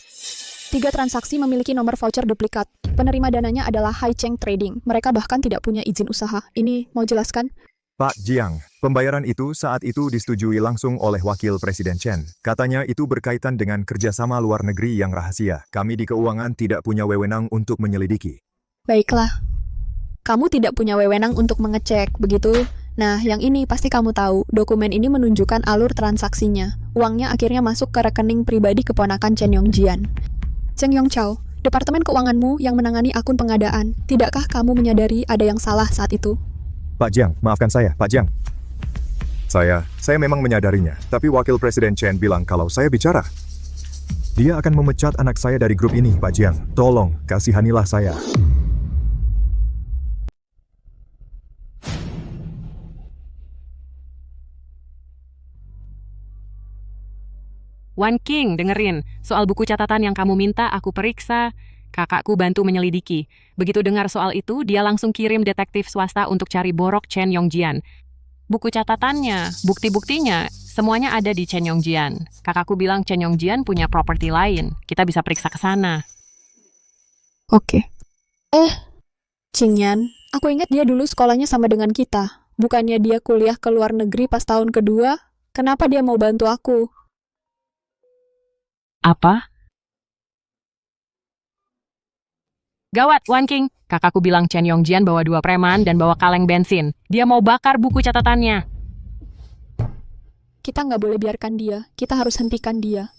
3 transaksi memiliki nomor voucher duplikat. Penerima dananya adalah Haicheng Trading. Mereka bahkan tidak punya izin usaha. Ini mau jelaskan? Pak Jiang, pembayaran itu saat itu disetujui langsung oleh Wakil Presiden Chen. Katanya itu berkaitan dengan kerjasama luar negeri yang rahasia. Kami di keuangan tidak punya wewenang untuk menyelidiki. Baiklah. Kamu tidak punya wewenang untuk mengecek, begitu? Nah, yang ini pasti kamu tahu. Dokumen ini menunjukkan alur transaksinya. Uangnya akhirnya masuk ke rekening pribadi keponakan Chen Yongjian. Cheng Yongchao, Departemen Keuanganmu yang menangani akun pengadaan. Tidakkah kamu menyadari ada yang salah saat itu? Pak Jiang, maafkan saya, Pak Jiang. Saya memang menyadarinya, tapi Wakil Presiden Chen bilang kalau saya bicara. Dia akan memecat anak saya dari grup ini, Pak Jiang. Tolong, kasihanilah saya. Wanqing, dengerin. Soal buku catatan yang kamu minta, aku periksa. Kakakku bantu menyelidiki. Begitu dengar soal itu, dia langsung kirim detektif swasta untuk cari borok Chen Yongjian. Buku catatannya, bukti-buktinya, semuanya ada di Chen Yongjian. Kakakku bilang Chen Yongjian punya properti lain. Kita bisa periksa ke sana. Oke. Qingyan, aku ingat dia dulu sekolahnya sama dengan kita. Bukannya dia kuliah ke luar negeri pas tahun kedua? Kenapa dia mau bantu aku? Apa? Gawat, Wanqing. Kakakku bilang Chen Yongjian bawa 2 preman dan bawa kaleng bensin. Dia mau bakar buku catatannya. Kita nggak boleh biarkan dia. Kita harus hentikan dia.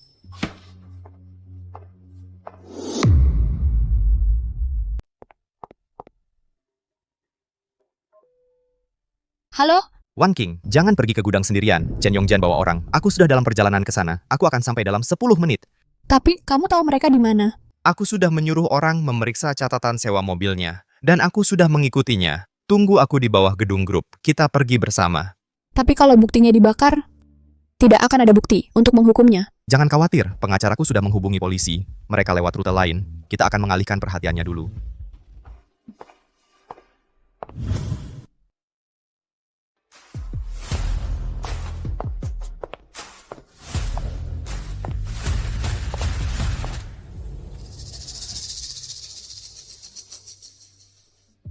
Halo? Wan King, jangan pergi ke gudang sendirian. Chen Yongjian bawa orang. Aku sudah dalam perjalanan ke sana. Aku akan sampai dalam 10 menit. Tapi kamu tahu mereka di mana? Aku sudah menyuruh orang memeriksa catatan sewa mobilnya. Dan aku sudah mengikutinya. Tunggu aku di bawah gedung grup. Kita pergi bersama. Tapi kalau buktinya dibakar, tidak akan ada bukti untuk menghukumnya. Jangan khawatir, pengacaraku sudah menghubungi polisi. Mereka lewat rute lain. Kita akan mengalihkan perhatiannya dulu.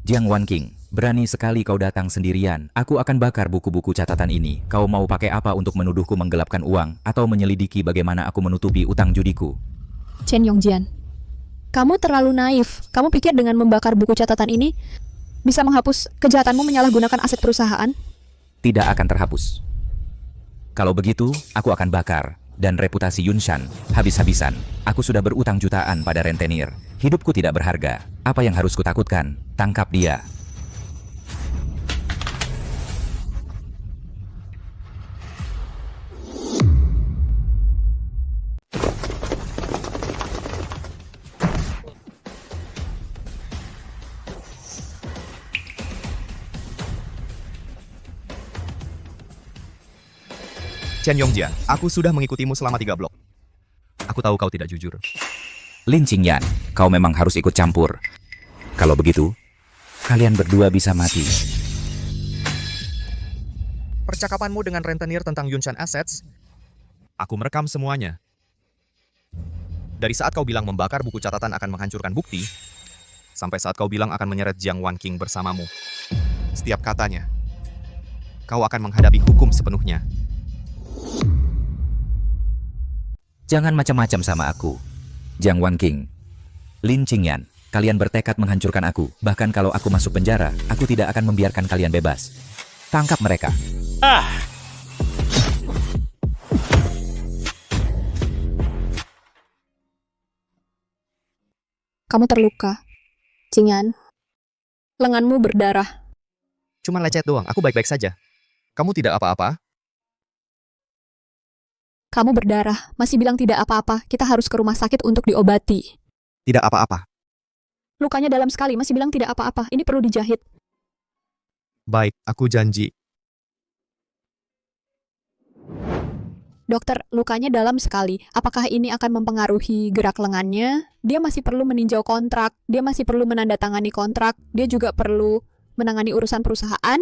Jiang Wanking, berani sekali kau datang sendirian. Aku akan bakar buku-buku catatan ini. Kau mau pakai apa untuk menuduhku menggelapkan uang atau menyelidiki bagaimana aku menutupi utang judiku? Chen Yongjian, kamu terlalu naif. Kamu pikir dengan membakar buku catatan ini bisa menghapus kejahatanmu menyalahgunakan aset perusahaan? Tidak akan terhapus. Kalau begitu, aku akan bakar. Dan reputasi Yunshan, habis-habisan. Aku sudah berutang jutaan pada rentenir. Hidupku tidak berharga. Apa yang harus kutakutkan? Tangkap dia. Chen Yongjian, aku sudah mengikutimu selama 3 blok. Aku tahu kau tidak jujur. Lin Qingyan, kau memang harus ikut campur. Kalau begitu, kalian berdua bisa mati. Percakapanmu dengan rentenir tentang Yunshan Assets, aku merekam semuanya. Dari saat kau bilang membakar buku catatan akan menghancurkan bukti, sampai saat kau bilang akan menyeret Jiang Wanking bersamamu. Setiap katanya, kau akan menghadapi hukum sepenuhnya. Jangan macam-macam sama aku. Jiang Wanking, Lin Qingyan, kalian bertekad menghancurkan aku. Bahkan kalau aku masuk penjara, aku tidak akan membiarkan kalian bebas. Tangkap mereka. Kamu terluka. Qingyan, lenganmu berdarah. Cuma lecet doang, aku baik-baik saja. Kamu tidak apa-apa? Kamu berdarah, masih bilang tidak apa-apa. Kita harus ke rumah sakit untuk diobati. Tidak apa-apa. Lukanya dalam sekali, masih bilang tidak apa-apa. Ini perlu dijahit. Baik, aku janji. Dokter, lukanya dalam sekali. Apakah ini akan mempengaruhi gerak lengannya? Dia masih perlu meninjau kontrak. Dia masih perlu menandatangani kontrak. Dia juga perlu menangani urusan perusahaan.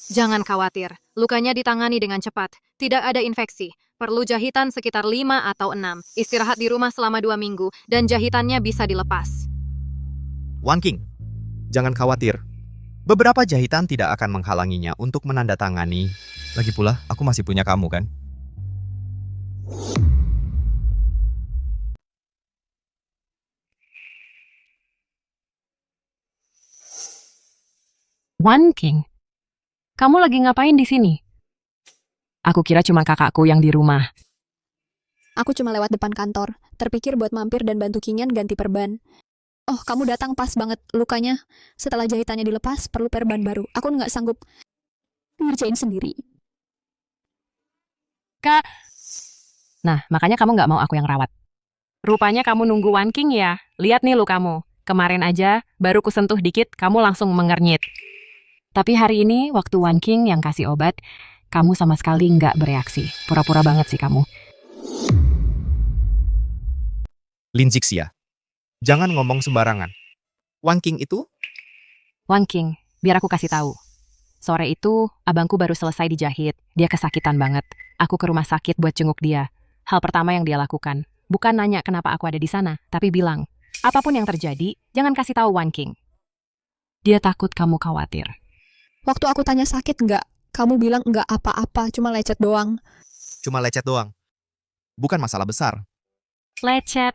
Jangan khawatir, lukanya ditangani dengan cepat. Tidak ada infeksi. Perlu jahitan sekitar 5 atau 6. Istirahat di rumah selama 2 minggu, dan jahitannya bisa dilepas. Wanking, jangan khawatir. Beberapa jahitan tidak akan menghalanginya untuk menandatangani. Lagi pula, aku masih punya kamu kan? Wanking, kamu lagi ngapain di sini? Aku kira cuma kakakku yang di rumah. Aku cuma lewat depan kantor. Terpikir buat mampir dan bantu Qingyan ganti perban. Oh, kamu datang pas banget. Lukanya setelah jahitannya dilepas, perlu perban baru. Aku nggak sanggup ngerjain sendiri. Kak. Nah, makanya kamu nggak mau aku yang rawat. Rupanya kamu nunggu Wanking ya? Lihat nih lukamu. Kemarin aja, baru kusentuh dikit, kamu langsung mengernyit. Tapi hari ini, waktu Wanking yang kasih obat, kamu sama sekali nggak bereaksi. Pura-pura banget sih kamu. Lin Jixia, jangan ngomong sembarangan. Wanking itu? Wanking, biar aku kasih tahu. Sore itu, abangku baru selesai dijahit. Dia kesakitan banget. Aku ke rumah sakit buat jenguk dia. Hal pertama yang dia lakukan, bukan nanya kenapa aku ada di sana, tapi bilang, apapun yang terjadi, jangan kasih tahu Wanking. Dia takut kamu khawatir. Waktu aku tanya sakit nggak, kamu bilang nggak apa-apa, cuma lecet doang. Cuma lecet doang. Bukan masalah besar. Lecet.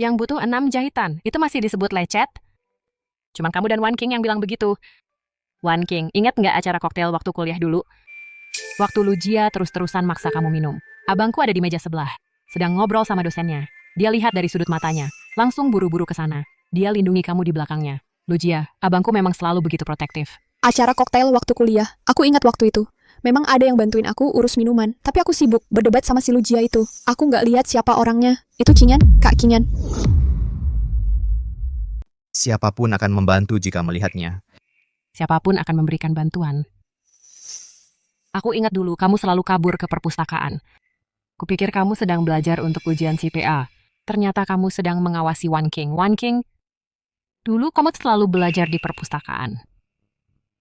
Yang butuh 6 jahitan, itu masih disebut lecet? Cuman kamu dan Wanking yang bilang begitu. Wanking, ingat nggak acara koktail waktu kuliah dulu? Waktu Lujia terus-terusan maksa kamu minum. Abangku ada di meja sebelah, sedang ngobrol sama dosennya. Dia lihat dari sudut matanya, langsung buru-buru ke sana. Dia lindungi kamu di belakangnya. Lujia, abangku memang selalu begitu protektif. Acara koktail waktu kuliah. Aku ingat waktu itu. Memang ada yang bantuin aku urus minuman, tapi aku sibuk berdebat sama si Lujia itu. Aku nggak lihat siapa orangnya. Itu Kinyan, Kak Kinyan. Siapapun akan membantu jika melihatnya. Siapapun akan memberikan bantuan. Aku ingat dulu kamu selalu kabur ke perpustakaan. Kupikir kamu sedang belajar untuk ujian CPA. Ternyata kamu sedang mengawasi Wan King. Wan King, dulu kamu selalu belajar di perpustakaan.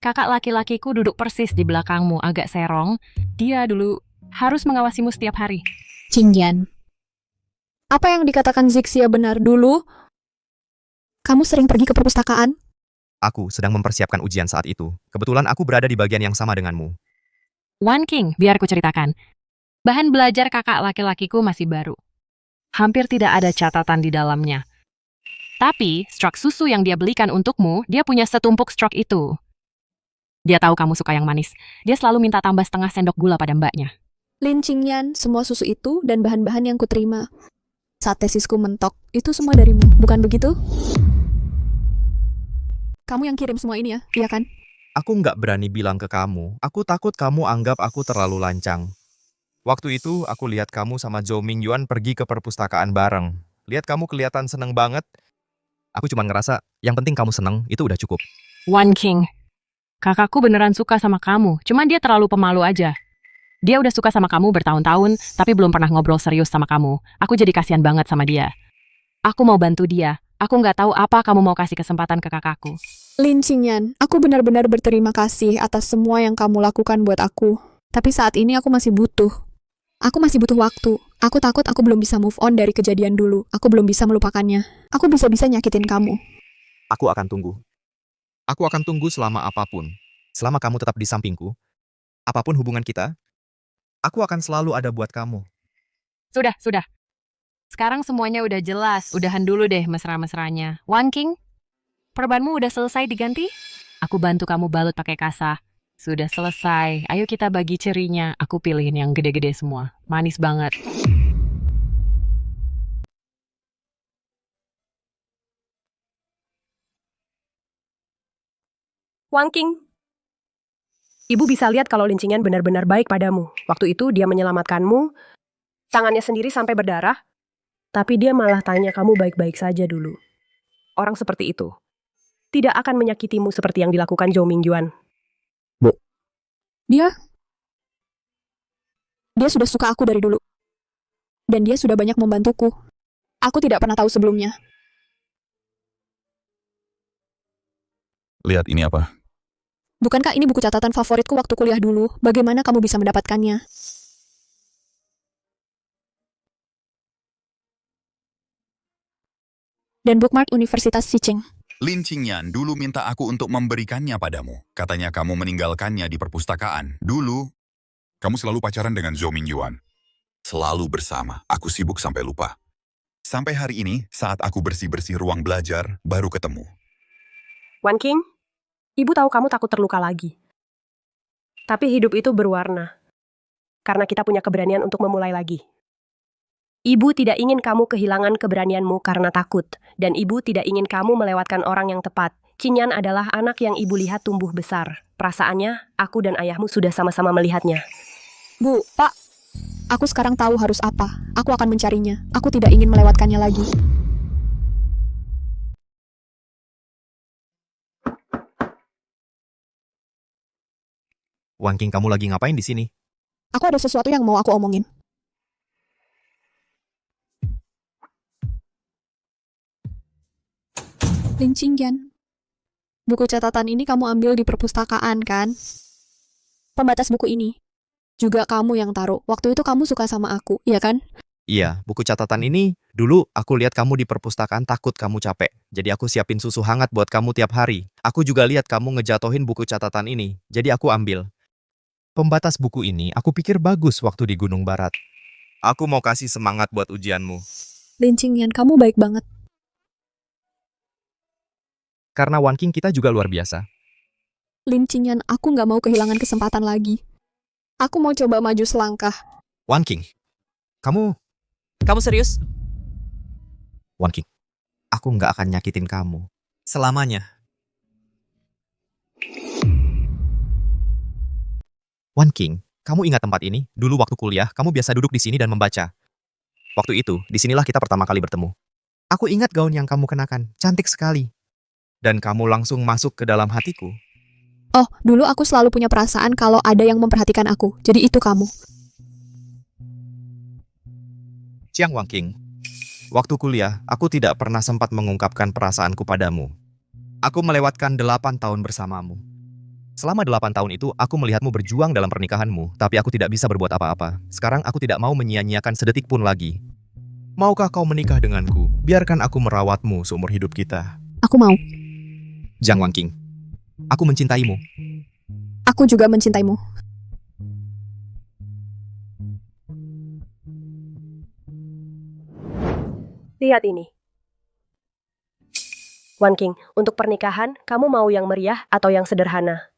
Kakak laki-lakiku duduk persis di belakangmu, agak serong. Dia dulu harus mengawasimu setiap hari. Qingyan. Apa yang dikatakan Zixia benar dulu? Kamu sering pergi ke perpustakaan? Aku sedang mempersiapkan ujian saat itu. Kebetulan aku berada di bagian yang sama denganmu. Wan King, biar ku ceritakan. Bahan belajar kakak laki-lakiku masih baru. Hampir tidak ada catatan di dalamnya. Tapi, strok susu yang dia belikan untukmu, dia punya setumpuk strok itu. Dia tahu kamu suka yang manis. Dia selalu minta tambah setengah sendok gula pada mbaknya. Lin Qingyan, semua susu itu dan bahan-bahan yang kuterima. Saat tesisku mentok, itu semua darimu, bukan begitu? Kamu yang kirim semua ini ya, iya kan? Aku nggak berani bilang ke kamu. Aku takut kamu anggap aku terlalu lancang. Waktu itu, aku lihat kamu sama Zhou Mingyuan pergi ke perpustakaan bareng. Lihat kamu kelihatan seneng banget. Aku cuma ngerasa, yang penting kamu seneng, itu udah cukup. Wan King, kakakku beneran suka sama kamu, cuman dia terlalu pemalu aja. Dia udah suka sama kamu bertahun-tahun, tapi belum pernah ngobrol serius sama kamu. Aku jadi kasihan banget sama dia. Aku mau bantu dia. Aku nggak tahu apa kamu mau kasih kesempatan ke kakakku. Lin Qingyan, aku benar-benar berterima kasih atas semua yang kamu lakukan buat aku. Tapi saat ini aku masih butuh. Aku masih butuh waktu. Aku takut aku belum bisa move on dari kejadian dulu. Aku belum bisa melupakannya. Aku bisa-bisa nyakitin kamu. Aku akan tunggu. Aku akan tunggu selama apapun. Selama kamu tetap di sampingku. Apapun hubungan kita, aku akan selalu ada buat kamu. Sudah. Sekarang semuanya udah jelas. Udahan dulu deh mesra-mesranya. Wan King, perbanmu udah selesai diganti? Aku bantu kamu balut pakai kasa. Sudah selesai. Ayo kita bagi cerinya. Aku pilihin yang gede-gede semua. Manis banget. Wang King. Ibu bisa lihat kalau Lin Qingyan benar-benar baik padamu. Waktu itu dia menyelamatkanmu, tangannya sendiri sampai berdarah, tapi dia malah tanya kamu baik-baik saja dulu. Orang seperti itu tidak akan menyakitimu seperti yang dilakukan Zhou Mingyuan. Dia sudah suka aku dari dulu. Dan dia sudah banyak membantuku. Aku tidak pernah tahu sebelumnya. Lihat ini apa? Bukankah ini buku catatan favoritku waktu kuliah dulu? Bagaimana kamu bisa mendapatkannya? Dan bookmark Universitas Xiqing. Lin Qingyan dulu minta aku untuk memberikannya padamu. Katanya kamu meninggalkannya di perpustakaan. Dulu, kamu selalu pacaran dengan Zhou Mingyuan. Selalu bersama. Aku sibuk sampai lupa. Sampai hari ini, saat aku bersih-bersih ruang belajar, baru ketemu. Wan King, ibu tahu kamu takut terluka lagi. Tapi hidup itu berwarna. Karena kita punya keberanian untuk memulai lagi. Ibu tidak ingin kamu kehilangan keberanianmu karena takut. Dan ibu tidak ingin kamu melewatkan orang yang tepat. Qingyan adalah anak yang ibu lihat tumbuh besar. Perasaannya, aku dan ayahmu sudah sama-sama melihatnya. Bu, Pak, aku sekarang tahu harus apa. Aku akan mencarinya. Aku tidak ingin melewatkannya lagi. Wan King, kamu lagi ngapain di sini? Aku ada sesuatu yang mau aku omongin. Lin Qingyan, buku catatan ini kamu ambil di perpustakaan, kan? Pembatas buku ini juga kamu yang taruh. Waktu itu kamu suka sama aku, iya kan? Iya, buku catatan ini, dulu aku lihat kamu di perpustakaan takut kamu capek. Jadi aku siapin susu hangat buat kamu tiap hari. Aku juga lihat kamu ngejatohin buku catatan ini, jadi aku ambil. Pembatas buku ini aku pikir bagus waktu di Gunung Barat. Aku mau kasih semangat buat ujianmu. Lin Qingyan, kamu baik banget. Karena Wan King kita juga luar biasa. Lin Qingyan, aku nggak mau kehilangan kesempatan lagi. Aku mau coba maju selangkah. Wan King, kamu serius? Wan King, aku nggak akan nyakitin kamu. Selamanya. Wan King, kamu ingat tempat ini? Dulu waktu kuliah, kamu biasa duduk di sini dan membaca. Waktu itu, disinilah kita pertama kali bertemu. Aku ingat gaun yang kamu kenakan, cantik sekali. Dan kamu langsung masuk ke dalam hatiku. Oh, dulu aku selalu punya perasaan kalau ada yang memperhatikan aku. Jadi itu kamu. Chiang Wan King, waktu kuliah, aku tidak pernah sempat mengungkapkan perasaanku padamu. Aku melewatkan 8 tahun bersamamu. Selama 8 tahun itu, aku melihatmu berjuang dalam pernikahanmu, tapi aku tidak bisa berbuat apa-apa. Sekarang aku tidak mau menyia-nyiakan sedetik pun lagi. Maukah kau menikah denganku? Biarkan aku merawatmu seumur hidup kita. Aku mau. Jiang Wan King, aku mencintaimu. Aku juga mencintaimu. Lihat ini. Wan King, untuk pernikahan, kamu mau yang meriah atau yang sederhana?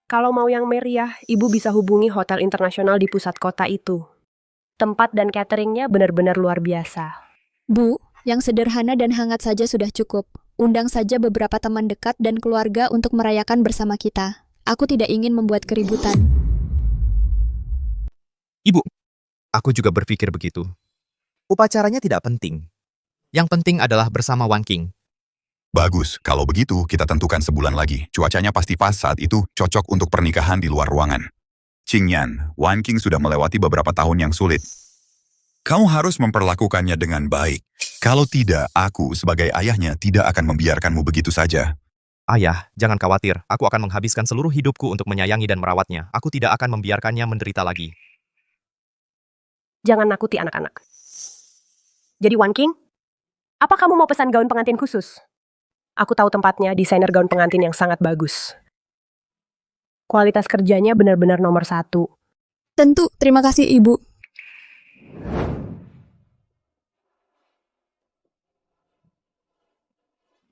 Kalau mau yang meriah, ibu bisa hubungi hotel internasional di pusat kota itu. Tempat dan cateringnya benar-benar luar biasa. Bu, yang sederhana dan hangat saja sudah cukup. Undang saja beberapa teman dekat dan keluarga untuk merayakan bersama kita. Aku tidak ingin membuat keributan. Ibu, aku juga berpikir begitu. Upacaranya tidak penting. Yang penting adalah bersama Wan King. Bagus, kalau begitu kita tentukan sebulan lagi. Cuacanya pasti pas saat itu, cocok untuk pernikahan di luar ruangan. Qingyan, Wan King sudah melewati beberapa tahun yang sulit. Kamu harus memperlakukannya dengan baik. Kalau tidak, aku sebagai ayahnya tidak akan membiarkanmu begitu saja. Ayah, jangan khawatir. Aku akan menghabiskan seluruh hidupku untuk menyayangi dan merawatnya. Aku tidak akan membiarkannya menderita lagi. Jangan nakuti anak-anak. Jadi Wan King, apa kamu mau pesan gaun pengantin khusus? Aku tahu tempatnya, desainer gaun pengantin yang sangat bagus. Kualitas kerjanya benar-benar nomor 1. Tentu, terima kasih Ibu.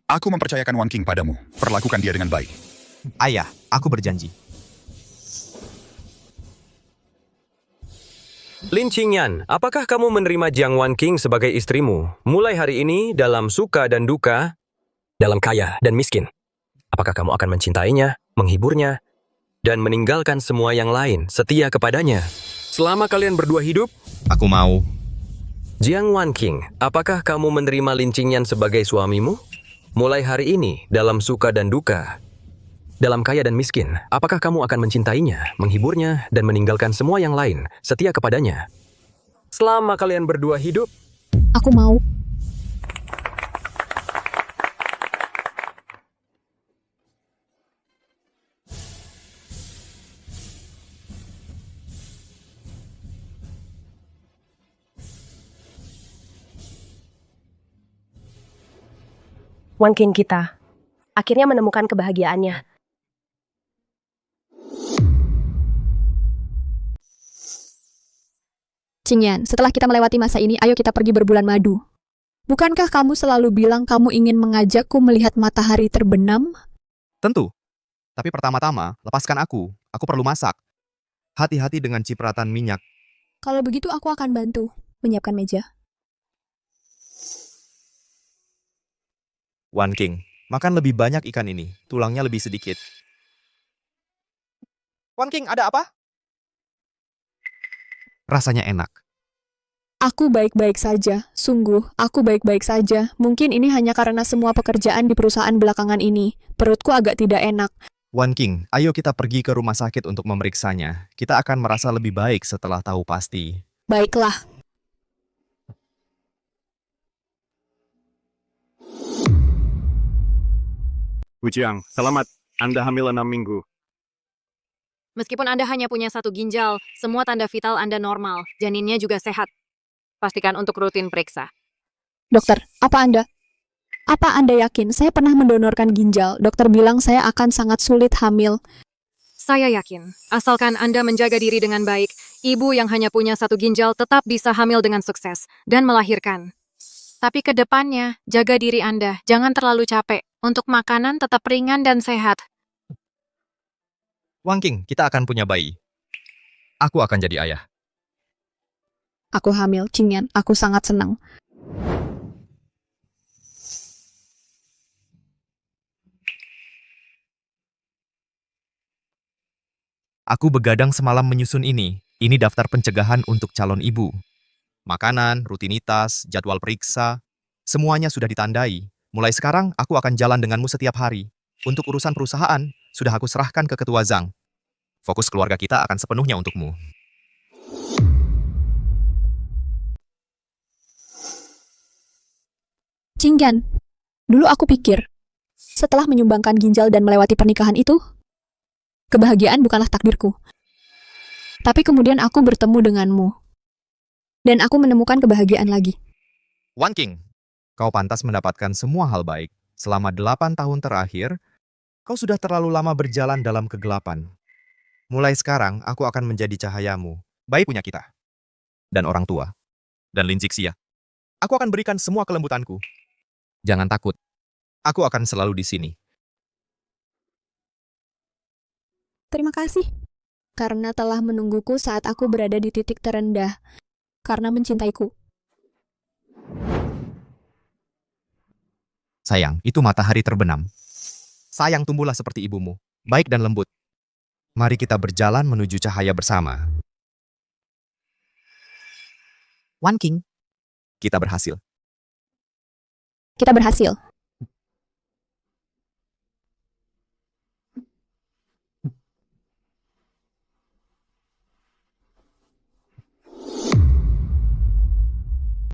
Aku mempercayakan Wan King padamu. Perlakukan dia dengan baik. Ayah, aku berjanji. Lin Qingyan, apakah kamu menerima Jiang Wan King sebagai istrimu mulai hari ini dalam suka dan duka, dalam kaya dan miskin? Apakah kamu akan mencintainya, menghiburnya, dan meninggalkan semua yang lain, setia kepadanya selama kalian berdua hidup? Aku mau. Jiang Wan King, apakah kamu menerima Lin Qingyan sebagai suamimu mulai hari ini dalam suka dan duka, dalam kaya dan miskin? Apakah kamu akan mencintainya, menghiburnya, dan meninggalkan semua yang lain, setia kepadanya selama kalian berdua hidup? Aku mau. Wan King kita akhirnya menemukan kebahagiaannya. Qingyan, setelah kita melewati masa ini, ayo kita pergi berbulan madu. Bukankah kamu selalu bilang kamu ingin mengajakku melihat matahari terbenam? Tentu. Tapi pertama-tama, lepaskan aku. Aku perlu masak. Hati-hati dengan cipratan minyak. Kalau begitu aku akan bantu menyiapkan meja. Wan King, makan lebih banyak ikan ini. Tulangnya lebih sedikit. Wan King, ada apa? Rasanya enak. Aku baik-baik saja. Sungguh, aku baik-baik saja. Mungkin ini hanya karena semua pekerjaan di perusahaan belakangan ini. Perutku agak tidak enak. Wan King, ayo kita pergi ke rumah sakit untuk memeriksanya. Kita akan merasa lebih baik setelah tahu pasti. Baiklah. Bu Jiang, selamat. Anda hamil 6 minggu. Meskipun Anda hanya punya 1 ginjal, semua tanda vital Anda normal. Janinnya juga sehat. Pastikan untuk rutin periksa. Dokter, apa Anda yakin saya pernah mendonorkan ginjal? Dokter bilang saya akan sangat sulit hamil. Saya yakin, asalkan Anda menjaga diri dengan baik, ibu yang hanya punya 1 ginjal tetap bisa hamil dengan sukses dan melahirkan. Tapi ke depannya, jaga diri Anda, jangan terlalu capek. Untuk makanan tetap ringan dan sehat. Wan King, kita akan punya bayi. Aku akan jadi ayah. Aku hamil, Qingyan. Aku sangat senang. Aku begadang semalam menyusun ini. Ini daftar pencegahan untuk calon ibu. Makanan, rutinitas, jadwal periksa, semuanya sudah ditandai. Mulai sekarang, aku akan jalan denganmu setiap hari. Untuk urusan perusahaan, sudah aku serahkan ke Ketua Zhang. Fokus keluarga kita akan sepenuhnya untukmu. Jingyan, dulu aku pikir, setelah menyumbangkan ginjal dan melewati pernikahan itu, kebahagiaan bukanlah takdirku. Tapi kemudian aku bertemu denganmu. Dan aku menemukan kebahagiaan lagi. Wan King, kau pantas mendapatkan semua hal baik. Selama 8 tahun terakhir, kau sudah terlalu lama berjalan dalam kegelapan. Mulai sekarang, aku akan menjadi cahayamu. Baik punya kita. Dan orang tua. Dan Lin Jixia. Aku akan berikan semua kelembutanku. Jangan takut. Aku akan selalu di sini. Terima kasih. Karena telah menungguku saat aku berada di titik terendah. Karena mencintaiku. Sayang, itu matahari terbenam. Sayang, tumbuhlah seperti ibumu. Baik dan lembut. Mari kita berjalan menuju cahaya bersama. Wan King, kita berhasil. Kita berhasil.